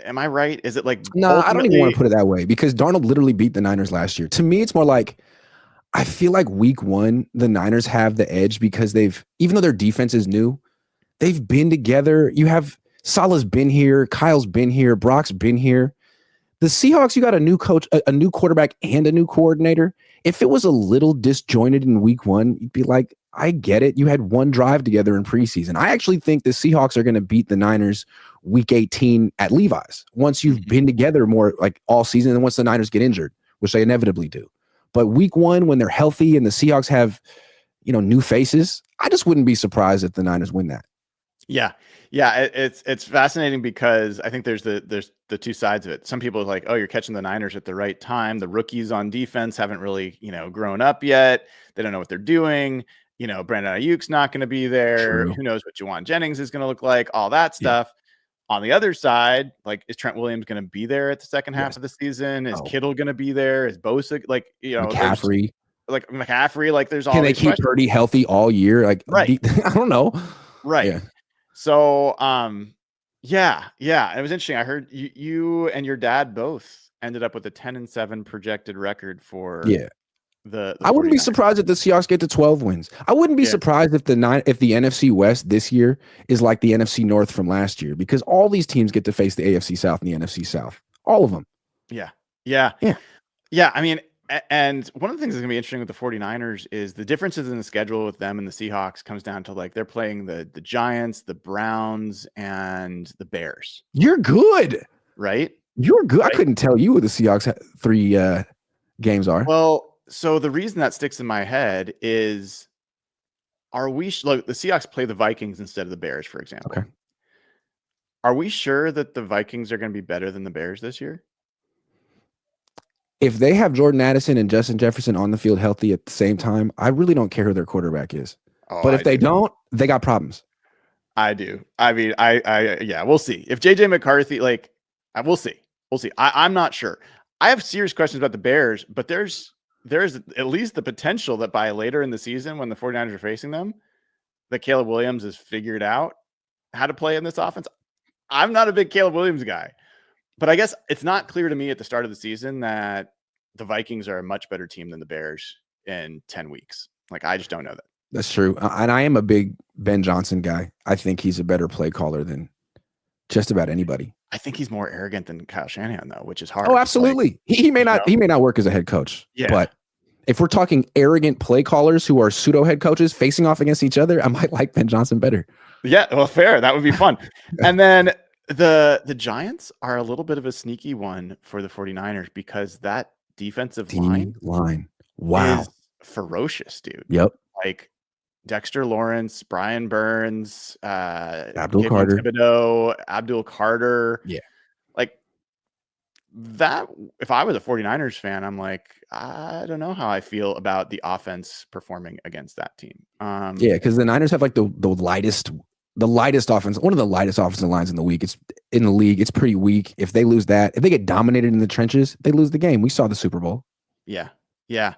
Am I right? Is it like, no, I don't even want to put it that way, because Darnold literally beat the Niners last year. To me, it's more like, I feel like week one, the Niners have the edge because even though their defense is new, they've been together. You have Salah's been here, Kyle's been here, Brock's been here. The Seahawks, you got a new coach, a new quarterback, and a new coordinator. If it was a little disjointed in week one, you'd be like, I get it. You had one drive together in preseason. I actually think the Seahawks are going to beat the Niners week 18 at Levi's once you've been together more like all season, and once the Niners get injured, which they inevitably do. But week one, when they're healthy and the Seahawks have, new faces, I just wouldn't be surprised if the Niners win that. Yeah. It's fascinating because I think there's the two sides of it. Some people are like, oh, you're catching the Niners at the right time. The rookies on defense haven't really, grown up yet. They don't know what they're doing. Brandon Ayuk's not going to be there. True. Who knows what Juwan Jennings is going to look like, all that stuff. On the other side, like, is Trent Williams going to be there at the second half of the season? Is Kittle going to be there? Is Bosa, McCaffrey? Like, there's all Can they these keep questions. Purdy healthy all year? Like, right. I don't know. Right. Yeah. So, yeah. It was interesting. I heard you and your dad both ended up with a 10-7 projected record for the I wouldn't be 49ers. surprised if the Seahawks get to 12 wins. I wouldn't be surprised if the NFC West this year is like the NFC North from last year, because all these teams get to face the AFC South and the NFC South. All of them. Yeah. I mean, and one of the things that's going to be interesting with the 49ers is the differences in the schedule with them and the Seahawks comes down to, like, they're playing the Giants, the Browns, and the Bears. You're good. Right? You're good. Right? I couldn't tell you what the Seahawks 3 games are. Well, so the reason that sticks in my head is, look, the Seahawks play the Vikings instead of the Bears, for example. Okay. Are we sure that the Vikings are going to be better than the Bears this year? if they have Jordan Addison and Justin Jefferson on the field healthy at the same time, I really don't care who their quarterback is. Oh, But if I they do. don't, they got problems. I do. I mean, yeah, we'll see. If JJ McCarthy, like, we'll see. We'll see. I'm not sure. I have serious questions about the Bears, but there's at least the potential that by later in the season, when the 49ers are facing them, that Caleb Williams has figured out how to play in this offense. I'm not a big Caleb Williams guy, but I guess it's not clear to me at the start of the season that the Vikings are a much better team than the Bears in 10 weeks. Like, I just don't know that. That's true. And I am a big Ben Johnson guy. I think he's a better play caller than just about anybody. I think he's more arrogant than Kyle Shanahan, though, which is hard. Oh, absolutely. Like, he may not work as a head coach. Yeah. But if we're talking arrogant play callers who are pseudo head coaches facing off against each other, I might like Ben Johnson better. Yeah, well, fair. That would be fun. And then the Giants are a little bit of a sneaky one for the 49ers because that defensive line wow, is ferocious, dude. Yep. Like Dexter Lawrence, Brian Burns, Abdul Kayvon Carter, Thibodeau, Abdul Carter. Yeah. Like that, if I was a 49ers fan, I'm like, I don't know how I feel about the offense performing against that team. Yeah, because the Niners have like the lightest offense, one of the lightest offensive lines in the league. It's in the league. It's pretty weak. If they lose that, if they get dominated in the trenches, they lose the game. We saw the Super Bowl. Yeah. That's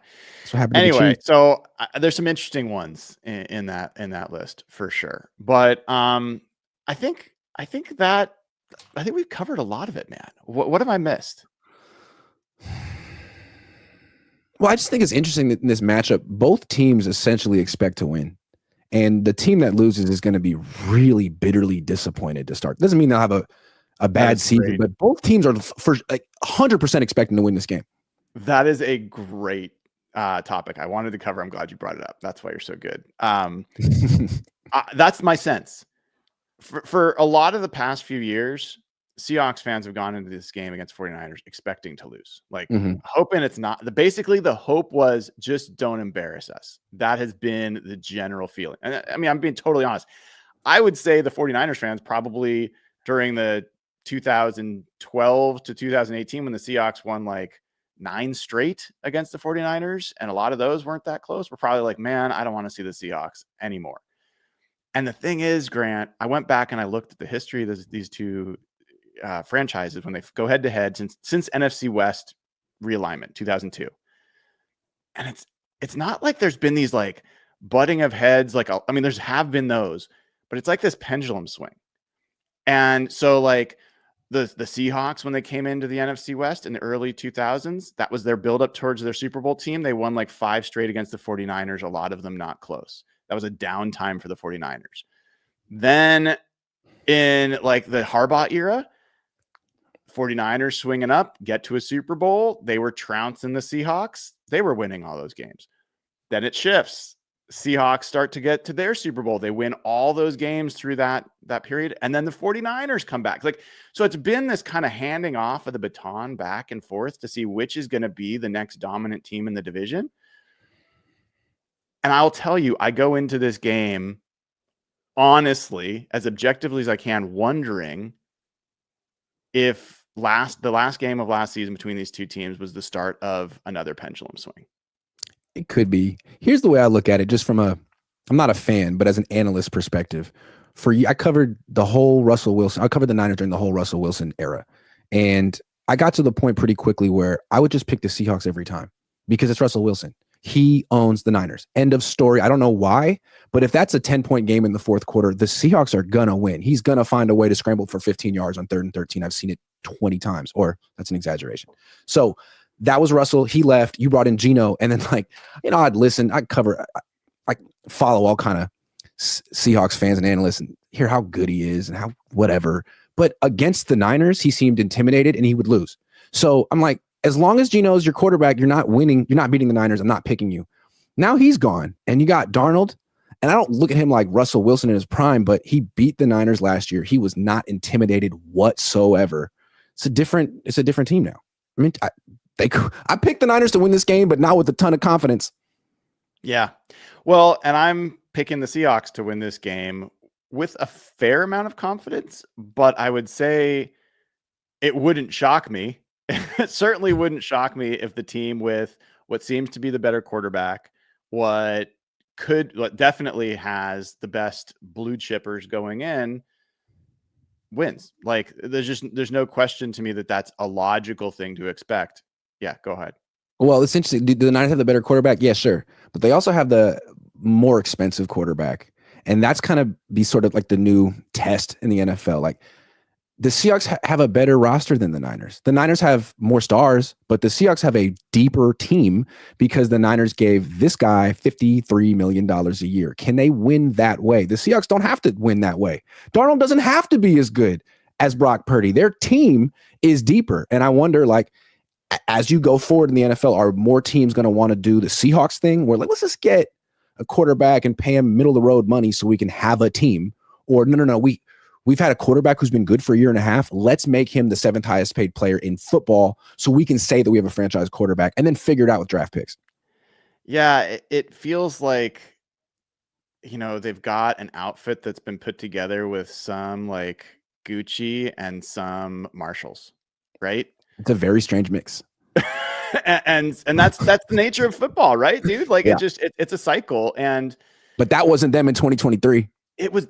what happened. Anyway, so there's some interesting ones in that list for sure. But I think we've covered a lot of it, man. What have I missed? Well, I just think it's interesting that in this matchup, both teams essentially expect to win. And the team that loses is going to be really bitterly disappointed to start. Doesn't mean they'll have a bad season, but both teams are for like 100% expecting to win this game. That is a great topic I wanted to cover. I'm glad you brought it up. That's why you're so good. That's my sense. For a lot of the past few years, Seahawks fans have gone into this game against 49ers expecting to lose, like hoping it's not. Basically, the hope was just don't embarrass us. That has been the general feeling. And I mean, I'm being totally honest. I would say the 49ers fans probably during the 2012 to 2018 when the Seahawks won like 9 straight against the 49ers, and a lot of those weren't that close, we're probably like, man, I don't want to see the Seahawks anymore. And the thing is, Grant, I went back and I looked at the history of these two franchises when they go head to head since NFC West realignment 2002, and it's not like there's been these like butting of heads. Like, I mean, there's have been those, but it's like this pendulum swing. And so like the Seahawks, when they came into the NFC West in the early 2000s, that was their buildup towards their Super Bowl team. They won like 5 straight against the 49ers, a lot of them not close. That was a downtime for the 49ers. Then in like the Harbaugh era, 49ers swinging up, get to a Super Bowl. They were trouncing the Seahawks. They were winning all those games. Then it shifts. Seahawks start to get to their Super Bowl. They win all those games through that period. And then the 49ers come back. Like, so it's been this kind of handing off of the baton back and forth to see which is going to be the next dominant team in the division. And I'll tell you, I go into this game honestly, as objectively as I can, wondering if the last game of last season between these two teams was the start of another pendulum swing. It could be. Here's the way I look at it, just from I'm not a fan, but as an analyst perspective. I covered the whole Russell Wilson. I covered the Niners during the whole Russell Wilson era. And I got to the point pretty quickly where I would just pick the Seahawks every time because it's Russell Wilson. He owns the Niners. End of story. I don't know why, but if that's a 10-point game in the fourth quarter, the Seahawks are going to win. He's going to find a way to scramble for 15 yards on 3rd and 13. I've seen it 20 times, or that's an exaggeration. So that was Russell. He left. You brought in Geno. And then, like, I'd listen. I'd cover. I follow all kind of Seahawks fans and analysts and hear how good he is and how whatever. But against the Niners, he seemed intimidated and he would lose. So I'm like, as long as Geno is your quarterback, you're not winning. You're not beating the Niners. I'm not picking you. Now he's gone. And you got Darnold. And I don't look at him like Russell Wilson in his prime, but he beat the Niners last year. He was not intimidated whatsoever. It's a different team now. I mean, I picked the Niners to win this game, but not with a ton of confidence. Yeah. Well, and I'm picking the Seahawks to win this game with a fair amount of confidence, but I would say it wouldn't shock me it certainly wouldn't shock me if the team with what seems to be the better quarterback, what definitely has the best blue chippers going in, wins. Like there's no question to me that that's a logical thing to expect. Yeah, go ahead. Well, it's interesting. Do the Niners have the better quarterback? Yeah, sure. But they also have the more expensive quarterback. And that's kind of be sort of like the new test in the NFL. Like the Seahawks have a better roster than the Niners. The Niners have more stars, but the Seahawks have a deeper team because the Niners gave this guy $53 million a year. Can they win that way? The Seahawks don't have to win that way. Darnold doesn't have to be as good as Brock Purdy. Their team is deeper. And I wonder, like, as you go forward in the NFL, are more teams going to want to do the Seahawks thing where, like, let's just get a quarterback and pay him middle of the road money so we can have a team? Or no, we've had a quarterback who's been good for a year and a half. Let's make him the 7th highest paid player in football so we can say that we have a franchise quarterback and then figure it out with draft picks. Yeah, it feels like, they've got an outfit that's been put together with some like Gucci and some Marshalls, right? It's a very strange mix. and that's the nature of football, right, dude? Like Yeah. it's a cycle. But that wasn't them in 2023. It was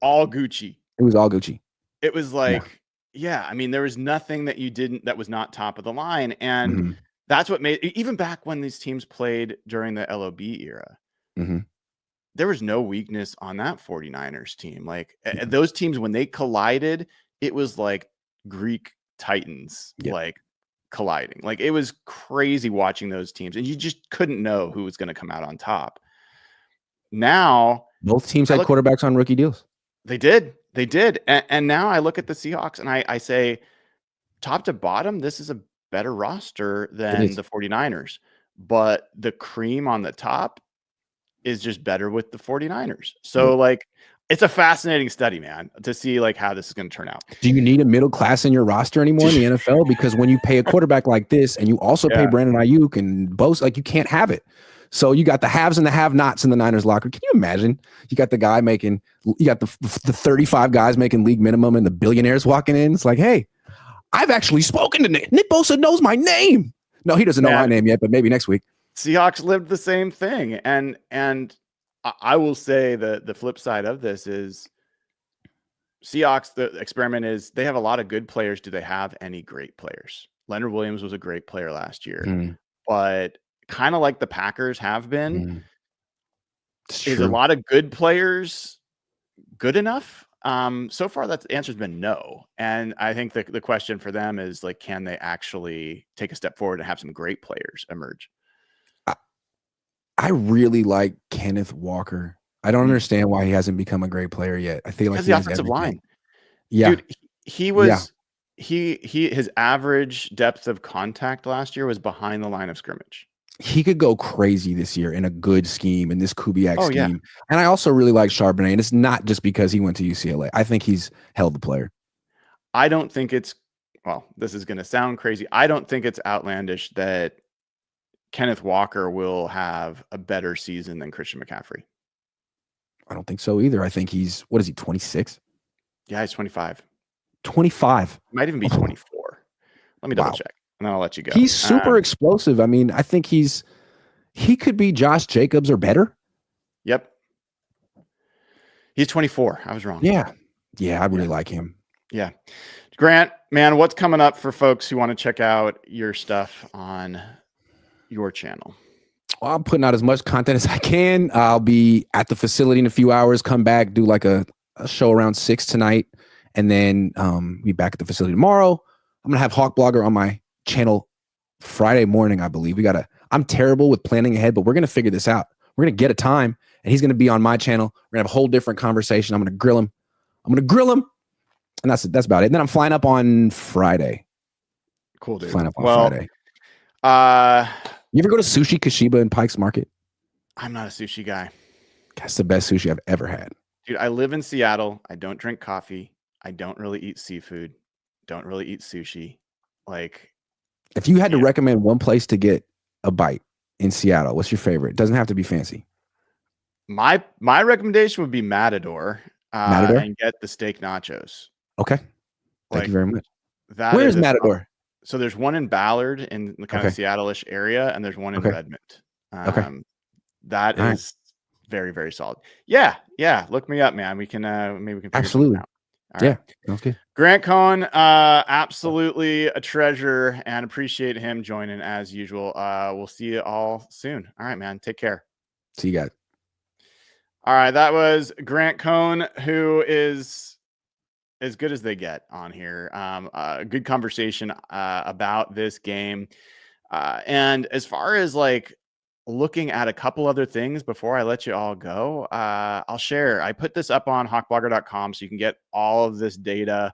all Gucci. It was all Gucci. It was like, yeah, I mean, there was nothing that was not top of the line. And that's what made, even back when these teams played during the LOB era, there was no weakness on that 49ers team. Like those teams, when they collided, it was like Greek Titans, like colliding. Like it was crazy watching those teams, and you just couldn't know who was going to come out on top. Now, both teams had quarterbacks on rookie deals. They did. And now I look at the Seahawks and I say, top to bottom, this is a better roster than the 49ers. But the cream on the top is just better with the 49ers. So, like, it's a fascinating study, man, to see like how this is going to turn out. Do you need a middle class in your roster anymore in the NFL? Because when you pay a quarterback like this and you also pay Brandon Ayuk and Bosa, like, you can't have it. So you got the haves and the have-nots in the Niners locker. Can you imagine? You got the the 35 guys making league minimum and the billionaires walking in. It's like, hey, I've actually spoken to Nick. Nick Bosa knows my name. No, he doesn't know my name yet, but maybe next week. Seahawks lived the same thing. And I will say the flip side of this is Seahawks, the experiment is they have a lot of good players. Do they have any great players? Leonard Williams was a great player last year, but kind of like the Packers have been, is a lot of good players good enough? So far, the answer's been no. And I think the question for them is, like, can they actually take a step forward and have some great players emerge? I really like Kenneth Walker. I don't understand why he hasn't become a great player yet. I feel like the offensive line. Yeah. Dude, he was his average depth of contact last year was behind the line of scrimmage. He could go crazy this year in a good scheme, in this Kubiak scheme. Yeah. And I also really like Charbonnet, and it's not just because he went to UCLA. I think he's hell of a player. I don't think this is going to sound crazy. I don't think it's outlandish that Kenneth Walker will have a better season than Christian McCaffrey. I don't think so either. I think he's, 26? Yeah, he's 25. 25. Might even be 24. Let me double check, and then I'll let you go. He's super explosive. I mean, I think he could be Josh Jacobs or better. Yep. He's 24. I was wrong. Yeah. Yeah, I really like him. Yeah. Grant, man, what's coming up for folks who want to check out your stuff on your channel? Well, I'm putting out as much content as I can. I'll be at the facility in a few hours, come back, do like a show around 6 tonight, and then be back at the facility tomorrow. I'm going to have Hawk Blogger on my channel Friday morning, I believe. I'm terrible with planning ahead, but we're going to figure this out. We're going to get a time, and he's going to be on my channel. We're going to have a whole different conversation. I'm going to grill him. And that's about it. And then I'm flying up on Friday. Cool, dude. Flying up on Friday. You ever go to Sushi Kashiba in Pikes Market? I'm not a sushi guy. That's the best sushi I've ever had. Dude, I live in Seattle. I don't drink coffee. I don't really eat seafood. Don't really eat sushi. Like, if you had to recommend one place to get a bite in Seattle, what's your favorite? It doesn't have to be fancy. My recommendation would be Matador. And get the steak nachos. Okay. Thank you very much. Where is Matador? So there's one in Ballard in the kind of Okay. Seattle-ish area, and there's one in Okay. Redmond. Okay. That All right. is very, very solid. Yeah. Look me up, man. We can maybe we can figure something Absolutely. out. All Yeah. right. Sounds good. Grant Cohn, absolutely a treasure, and appreciate him joining as usual. We'll see you all soon. All right, man. Take care. See you guys. All right. That was Grant Cohn, who is as good as they get on here. Good conversation about this game. And as far as like looking at a couple other things before I let you all go, I'll share. I put this up on hawkblogger.com so you can get all of this data,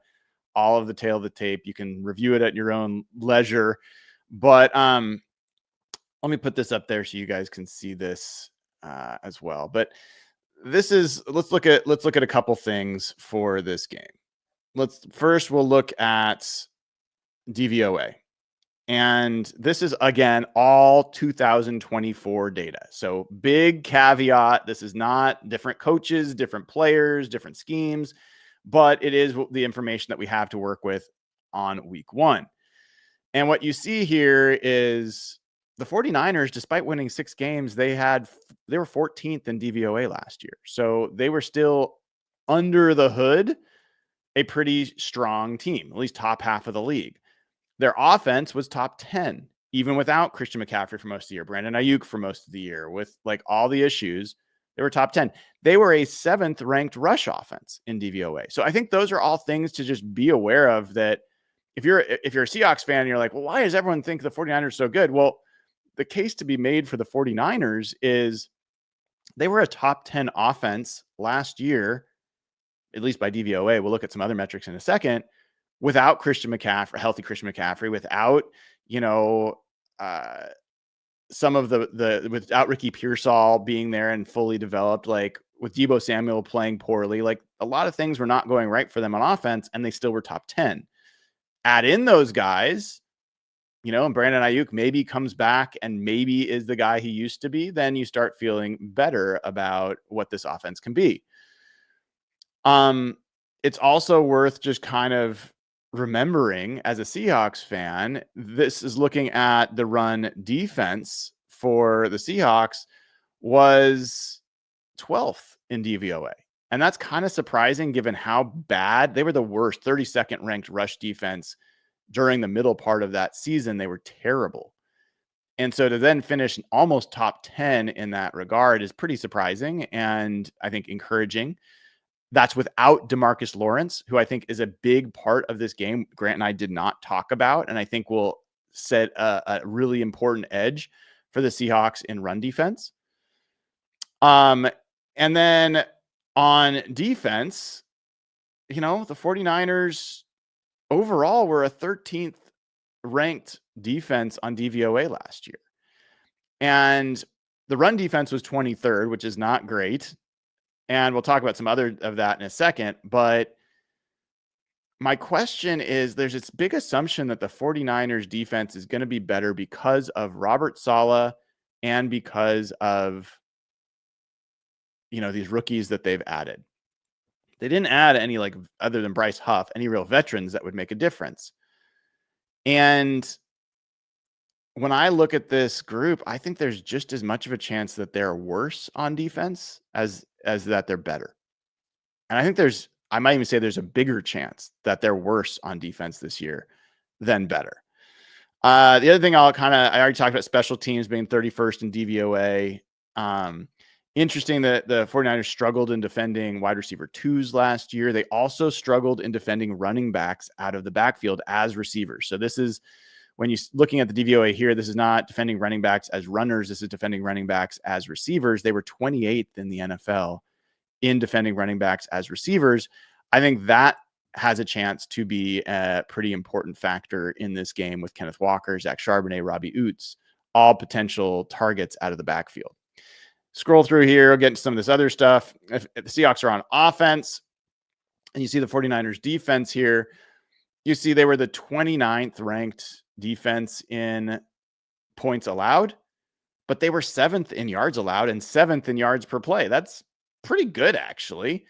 all of the tail of the tape. You can review it at your own leisure. But let me put this up there so you guys can see this as well. But this is let's look at a couple things for this game. We'll look at DVOA. And this is, again, all 2024 data. So big caveat, this is not different coaches, different players, different schemes, but it is the information that we have to work with on week 1. And what you see here is the 49ers, despite winning 6 games, they were 14th in DVOA last year. So they were still under the hood a pretty strong team, at least top half of the league. Their offense was top 10, even without Christian McCaffrey for most of the year, Brandon Ayuk for most of the year, with like all the issues. They were top 10. They were a 7th ranked rush offense in DVOA. So I think those are all things to just be aware of, that if you're a Seahawks fan and you're like, well, why does everyone think the 49ers so good? Well, the case to be made for the 49ers is they were a top 10 offense last year, at least by DVOA. We'll look at some other metrics in a second, without Christian McCaffrey, healthy Christian McCaffrey, without, some of without Ricky Pearsall being there and fully developed, like with Deebo Samuel playing poorly, like a lot of things were not going right for them on offense, and they still were top 10. Add in those guys, and Brandon Ayuk maybe comes back and maybe is the guy he used to be, then you start feeling better about what this offense can be. It's also worth just kind of remembering, as a Seahawks fan, this is looking at the run defense for the Seahawks was 12th in DVOA. And that's kind of surprising given how bad they were. The worst 32nd ranked rush defense during the middle part of that season. They were terrible. And so to then finish almost top 10 in that regard is pretty surprising, and I think encouraging. That's without DeMarcus Lawrence, who I think is a big part of this game. Grant and I did not talk about, and I think will set a really important edge for the Seahawks in run defense. And then on defense, the 49ers overall were a 13th ranked defense on DVOA last year. And the run defense was 23rd, which is not great. And we'll talk about some other of that in a second. But my question is, there's this big assumption that the 49ers defense is going to be better because of Robert Saleh and because of, these rookies that they've added. They didn't add any, like, other than Bryce Huff, any real veterans that would make a difference. And when I look at this group, I think there's just as much of a chance that they're worse on defense as that they're better. And I think I might even say there's a bigger chance that they're worse on defense this year than better. The other thing I already talked about special teams being 31st in DVOA. Interesting that the 49ers struggled in defending wide receiver 2s last year. They also struggled in defending running backs out of the backfield as receivers. So this is, when you're looking at the DVOA here, this is not defending running backs as runners. This is defending running backs as receivers. They were 28th in the NFL in defending running backs as receivers. I think that has a chance to be a pretty important factor in this game with Kenneth Walker, Zach Charbonnet, Robbie Oots, all potential targets out of the backfield. Scroll through here, get into some of this other stuff. If the Seahawks are on offense, and you see the 49ers defense here, you see they were the 29th ranked defense in points allowed, but they were 7th in yards allowed and 7th in yards per play. That's pretty good, actually.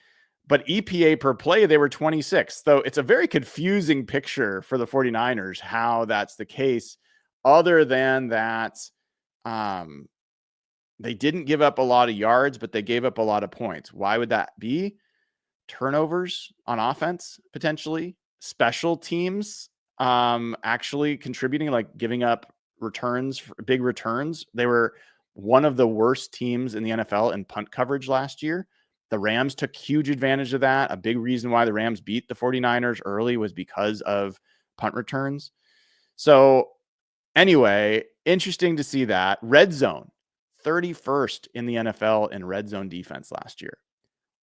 But EPA per play, they were 26th. So it's a very confusing picture for the 49ers, how that's the case, other than that they didn't give up a lot of yards, but they gave up a lot of points. Why would that be? Turnovers on offense, potentially. Special teams actually contributing, like giving up returns, big returns. They were one of the worst teams in the NFL in punt coverage last year. The Rams took huge advantage of that. A big reason why the Rams beat the 49ers early was because of punt returns. So anyway, interesting to see that. Red zone, 31st in the NFL in red zone defense last year.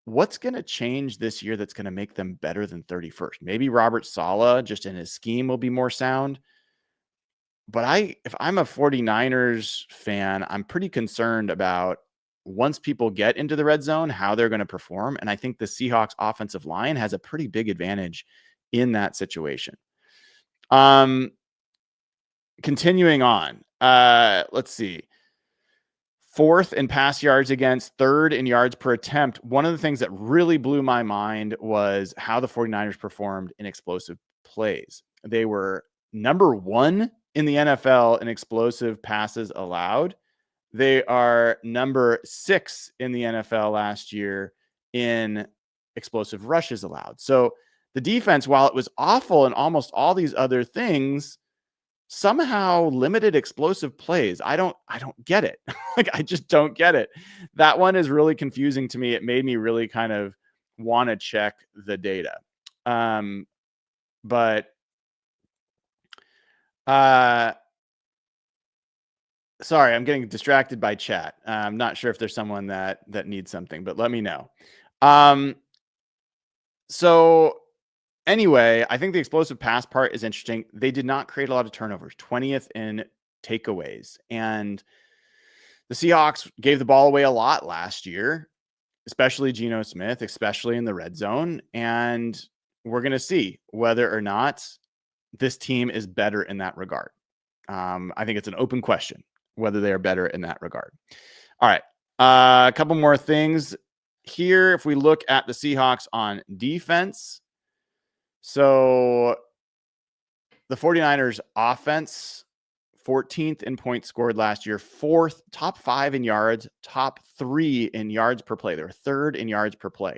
What's going to change this year that's going to make them better than 31st? Maybe Robert Saleh, just in his scheme, will be more sound. But if I'm a 49ers fan, I'm pretty concerned about once people get into the red zone, how they're going to perform. And I think the Seahawks offensive line has a pretty big advantage in that situation. Continuing on, let's see. 4th in pass yards against, 3rd in yards per attempt. One of the things that really blew my mind was how the 49ers performed in explosive plays. They were number 1 in the NFL in explosive passes allowed. They are number 6 in the NFL last year in explosive rushes allowed. So the defense, while it was awful in almost all these other things, somehow limited explosive plays. I don't get it. Like, I just don't get it. That one is really confusing to me. It made me really kind of want to check the data. But sorry, I'm getting distracted by chat. I'm not sure if there's someone that needs something, but let me know. So anyway, I think the explosive pass part is interesting. They did not create a lot of turnovers, 20th in takeaways. And the Seahawks gave the ball away a lot last year, especially Geno Smith, especially in the red zone. And we're going to see whether or not this team is better in that regard. I think it's an open question whether they are better in that regard. All right. A couple more things here. If we look at the Seahawks on defense, so the 49ers offense, 14th in points scored last year, 4th, top 5 in yards, top 3 in yards per play. They're 3rd in yards per play.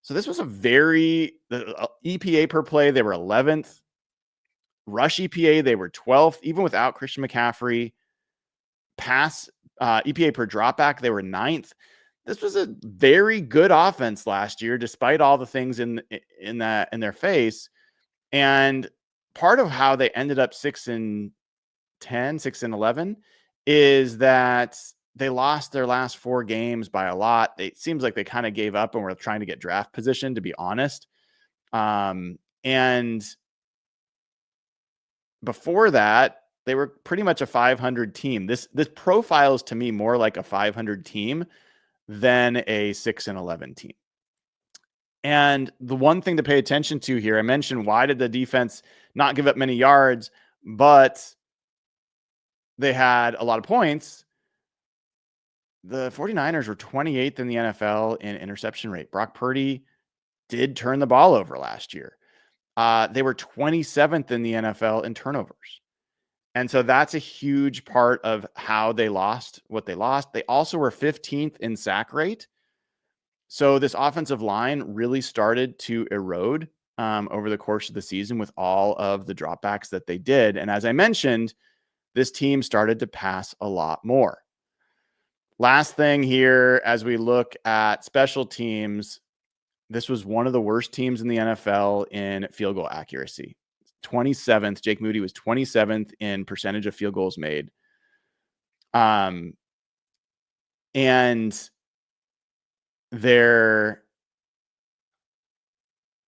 So this was a very EPA per play. They were 11th. Rush EPA, they were 12th, even without Christian McCaffrey. Pass EPA per dropback, they were 9th. This was a very good offense last year, despite all the things in their face. And part of how they ended up 6-10, 6-11 is that they lost their last 4 games by a lot. It seems like they kind of gave up and were trying to get draft position, to be honest. And before that, they were pretty much a 500 team. This profiles to me more like a 500 team than a 6-11 team. And the one thing to pay attention to here, I mentioned, why did the defense not give up many yards, but they had a lot of points? The 49ers were 28th in the NFL in interception rate. Brock Purdy did turn the ball over last year. They were 27th in the NFL in turnovers. And so that's a huge part of how they lost what they lost. They also were 15th in sack rate. So this offensive line really started to erode over the course of the season with all of the dropbacks that they did. And as I mentioned, this team started to pass a lot more. Last thing here, as we look at special teams, this was one of the worst teams in the NFL in field goal accuracy. 27th. Jake Moody was 27th in percentage of field goals made. And their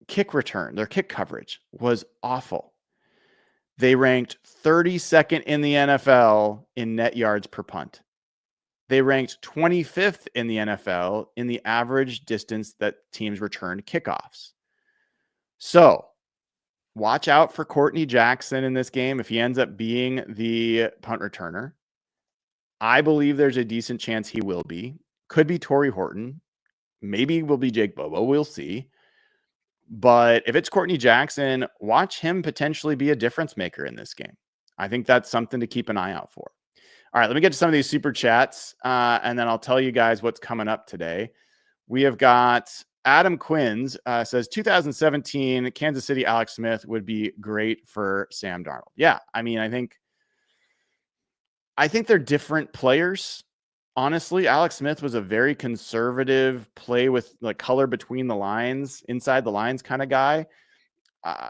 kick return, their kick coverage was awful. They ranked 32nd in the NFL in net yards per punt. They ranked 25th in the NFL in the average distance that teams returned kickoffs. So watch out for Courtney Jackson in this game if he ends up being the punt returner. I believe there's a decent chance he will be. Could be Torrey Horton. Maybe will be Jake Bobo. We'll see. But if it's Courtney Jackson, watch him potentially be a difference maker in this game. I think that's something to keep an eye out for. All right, let me get to some of these super chats, and then I'll tell you guys what's coming up today. We have got Adam Quinns says 2017 Kansas City Alex Smith would be great for Sam Darnold. Yeah, I mean, I think they're different players. Honestly, Alex Smith was a very conservative play with like color between the lines, inside the lines kind of guy.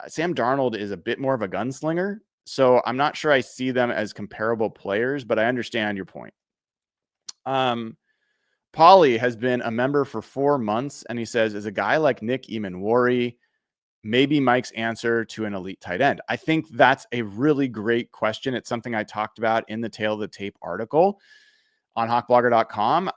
Sam Darnold is a bit more of a gunslinger. So I'm not sure I see them as comparable players, but I understand your point. Paulie has been a member for 4 months, and he says, is a guy like Nick Eamon-Warry maybe Mike's answer to an elite tight end? I think that's a really great question. It's something I talked about in the Tail of the Tape article on hawkblogger.com.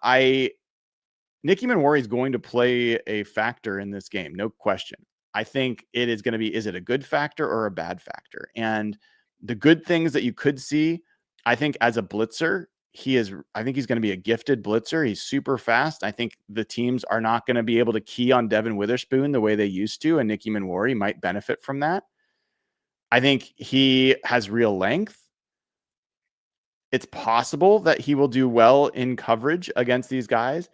Nick Eamon-Warry is going to play a factor in this game, no question. I think it is going to be, is it a good factor or a bad factor? And the good things that you could see, I think as a blitzer, I think he's going to be a gifted blitzer. He's super fast. I think the teams are not going to be able to key on Devin Witherspoon the way they used to, and Nick Eamon-Warry might benefit from that. I think he has real length. It's possible that he will do well in coverage against these guys.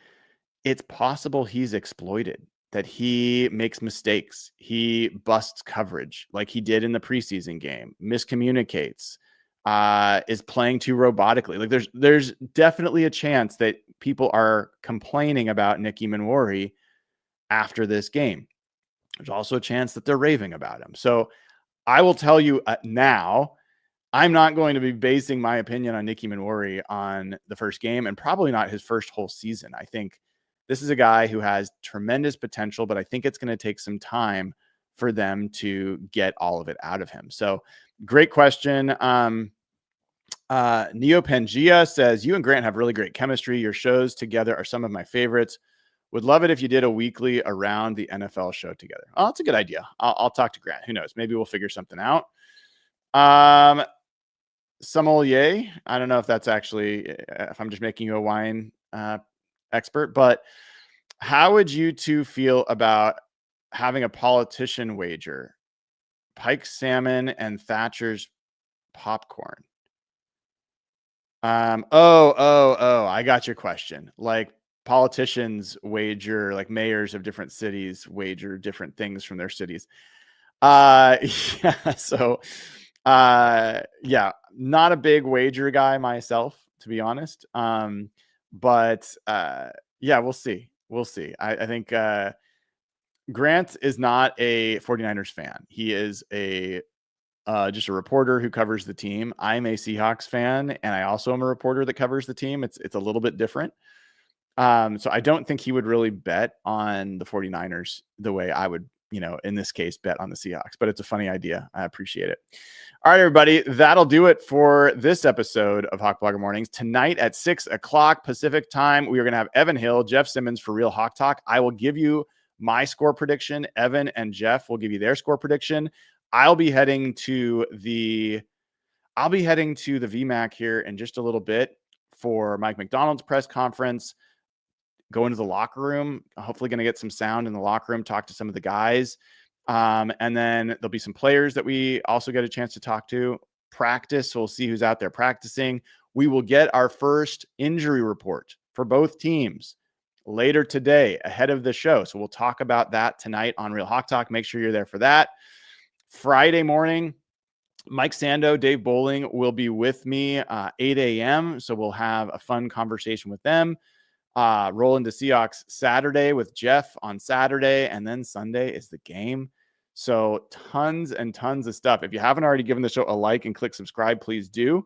It's possible he's exploited, that he makes mistakes. He busts coverage like he did in the preseason game, miscommunicates, is playing too robotically. Like there's definitely a chance that people are complaining about Nick Eamon-Warry after this game. There's also a chance that they're raving about him. So I will tell you now, I'm not going to be basing my opinion on Nick Eamon-Warry on the first game, and probably not his first whole season. I think this is a guy who has tremendous potential, but I think it's going to take some time for them to get all of it out of him. So great question. Neo Pangea says, you and Grant have really great chemistry. Your shows together are some of my favorites. Would love it if you did a weekly around the NFL show together. Oh, that's a good idea. I'll talk to Grant. Who knows? Maybe we'll figure something out. Sommelier. I don't know if that's actually, if I'm just making you a wine expert, but how would you two feel about having a politician wager? Pike's salmon and Thatcher's popcorn. I got your question. Like politicians wager, like mayors of different cities wager different things from their cities. Yeah, not a big wager guy myself, to be honest. But yeah, we'll see. I think Grant is not a 49ers fan. He is just a reporter who covers the team. I'm a Seahawks fan, and I also am a reporter that covers the team. It's a little bit different. So I don't think he would really bet on the 49ers the way I would, in this case, bet on the Seahawks. But it's a funny idea. I appreciate it. All right, everybody, that'll do it for this episode of Hawk Blogger Mornings. Tonight at 6 o'clock Pacific time, we are going to have Evan Hill, Jeff Simmons for Real Hawk Talk. I will give you my score prediction. Evan and Jeff will give you their score prediction. I'll be heading to the VMAC here in just a little bit for Mike McDonald's press conference. Go into the locker room, hopefully going to get some sound in the locker room, talk to some of the guys. And then there'll be some players that we also get a chance to talk to. Practice, so we'll see who's out there practicing. We will get our first injury report for both teams later today ahead of the show. So we'll talk about that tonight on Real Hawk Talk. Make sure you're there for that. Friday morning, Mike Sando, Dave Bowling will be with me 8 a.m. So we'll have a fun conversation with them. Roll into Seahawks Saturday with Jeff on Saturday, and then Sunday is the game. So tons and tons of stuff. If you haven't already given the show a like and click subscribe, please do.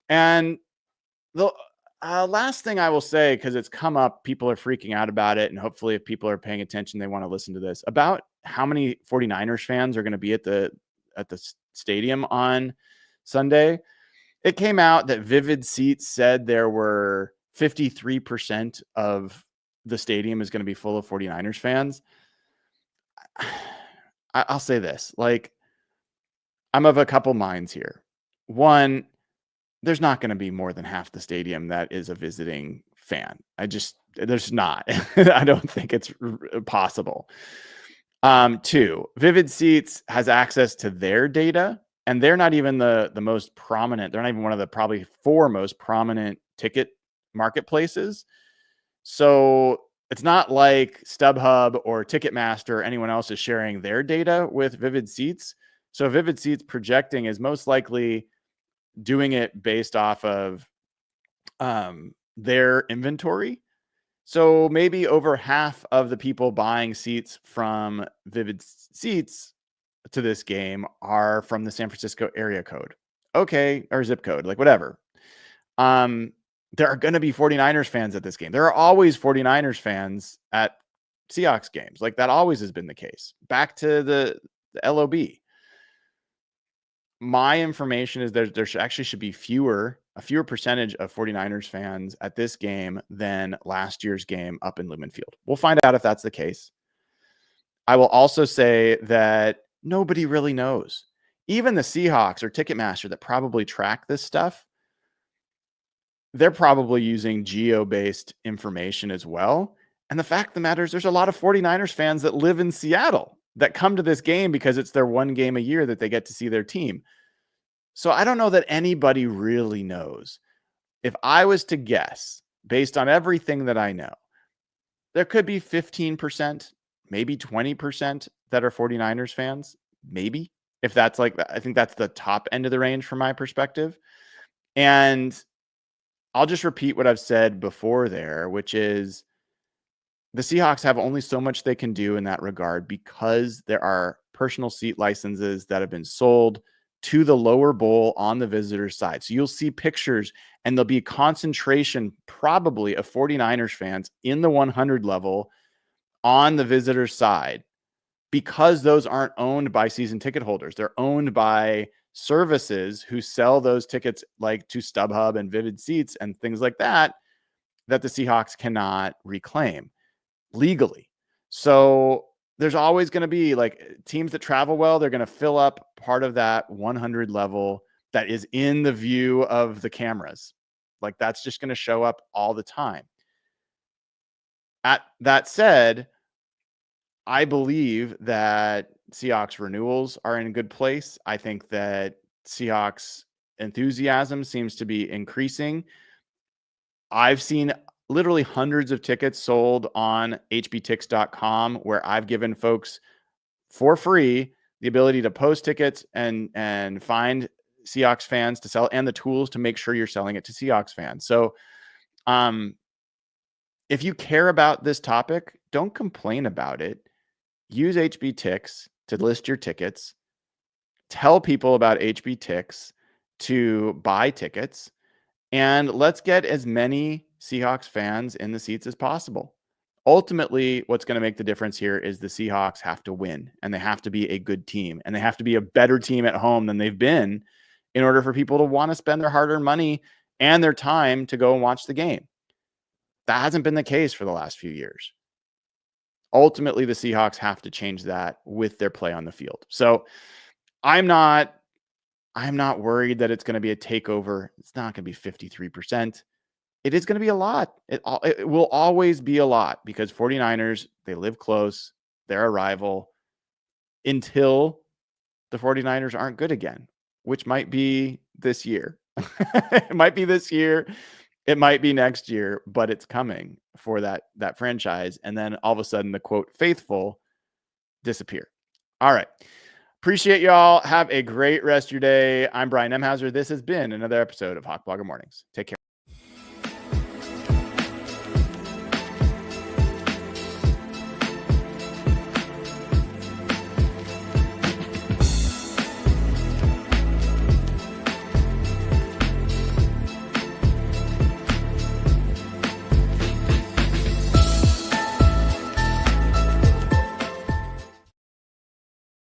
And the last thing I will say, because it's come up, people are freaking out about it, and hopefully if people are paying attention, they want to listen to this, about how many 49ers fans are going to be at the stadium on Sunday. It came out that Vivid Seats said there were 53% of the stadium is going to be full of 49ers fans. I'll say this, like, I'm of a couple minds here. One, there's not going to be more than half the stadium that is a visiting fan. I just There's not. I don't think it's possible. 2, Vivid Seats has access to their data, and they're not even the most prominent. They're not even one of the probably 4 most prominent ticket marketplaces. So it's not like StubHub or Ticketmaster or anyone else is sharing their data with Vivid Seats. So Vivid Seats projecting is most likely doing it based off of their inventory. So maybe over half of the people buying seats from Vivid Seats to this game are from the San Francisco area code. Okay, or zip code, like whatever. There are going to be 49ers fans at this game. There are always 49ers fans at Seahawks games. Like that always has been the case. Back to the LOB. My information is there actually should be a fewer percentage of 49ers fans at this game than last year's game up in Lumen Field. We'll find out if that's the case. I will also say that nobody really knows. Even the Seahawks or Ticketmaster that probably track this stuff, they're probably using geo-based information as well. And the fact of the matter is there's a lot of 49ers fans that live in Seattle that come to this game because it's their one game a year that they get to see their team. So I don't know that anybody really knows. If I was to guess, based on everything that I know, there could be 15%, maybe 20% that are 49ers fans, maybe. If that's like, I think that's the top end of the range from my perspective. And I'll just repeat what I've said before there, which is the Seahawks have only so much they can do in that regard because there are personal seat licenses that have been sold to the lower bowl on the visitor side. So you'll see pictures and there'll be a concentration probably of 49ers fans in the 100 level on the visitor side because those aren't owned by season ticket holders. They're owned by services who sell those tickets like to StubHub and Vivid Seats and things like that the Seahawks cannot reclaim legally. So there's always going to be like teams that travel well. They're going to fill up part of that 100 level that is in the view of the cameras. Like that's just going to show up all the time. At that said, I believe that Seahawks renewals are in a good place. I think that Seahawks enthusiasm seems to be increasing. I've seen literally hundreds of tickets sold on hbtix.com where I've given folks for free the ability to post tickets and find Seahawks fans to sell and the tools to make sure you're selling it to Seahawks fans. So if you care about this topic, don't complain about it. Use HBTix to list your tickets. Tell people about HBTix to buy tickets. And let's get as many Seahawks fans in the seats as possible. Ultimately, what's going to make the difference here is the Seahawks have to win, and they have to be a good team, and they have to be a better team at home than they've been in order for people to want to spend their hard-earned money and their time to go and watch the game. That hasn't been the case for the last few years. Ultimately, the Seahawks have to change that with their play on the field. So I'm not worried that it's going to be a takeover. It's not going to be 53%. It is going to be a lot. It will always be a lot because 49ers, they live close. They're a rival until the 49ers aren't good again, which might be this year. It might be this year. It might be next year, but it's coming for that franchise. And then all of a sudden the quote faithful disappear. All right. Appreciate y'all. Have a great rest of your day. I'm Brian Emhauser. This has been another episode of Hawk Blogger Mornings. Take care.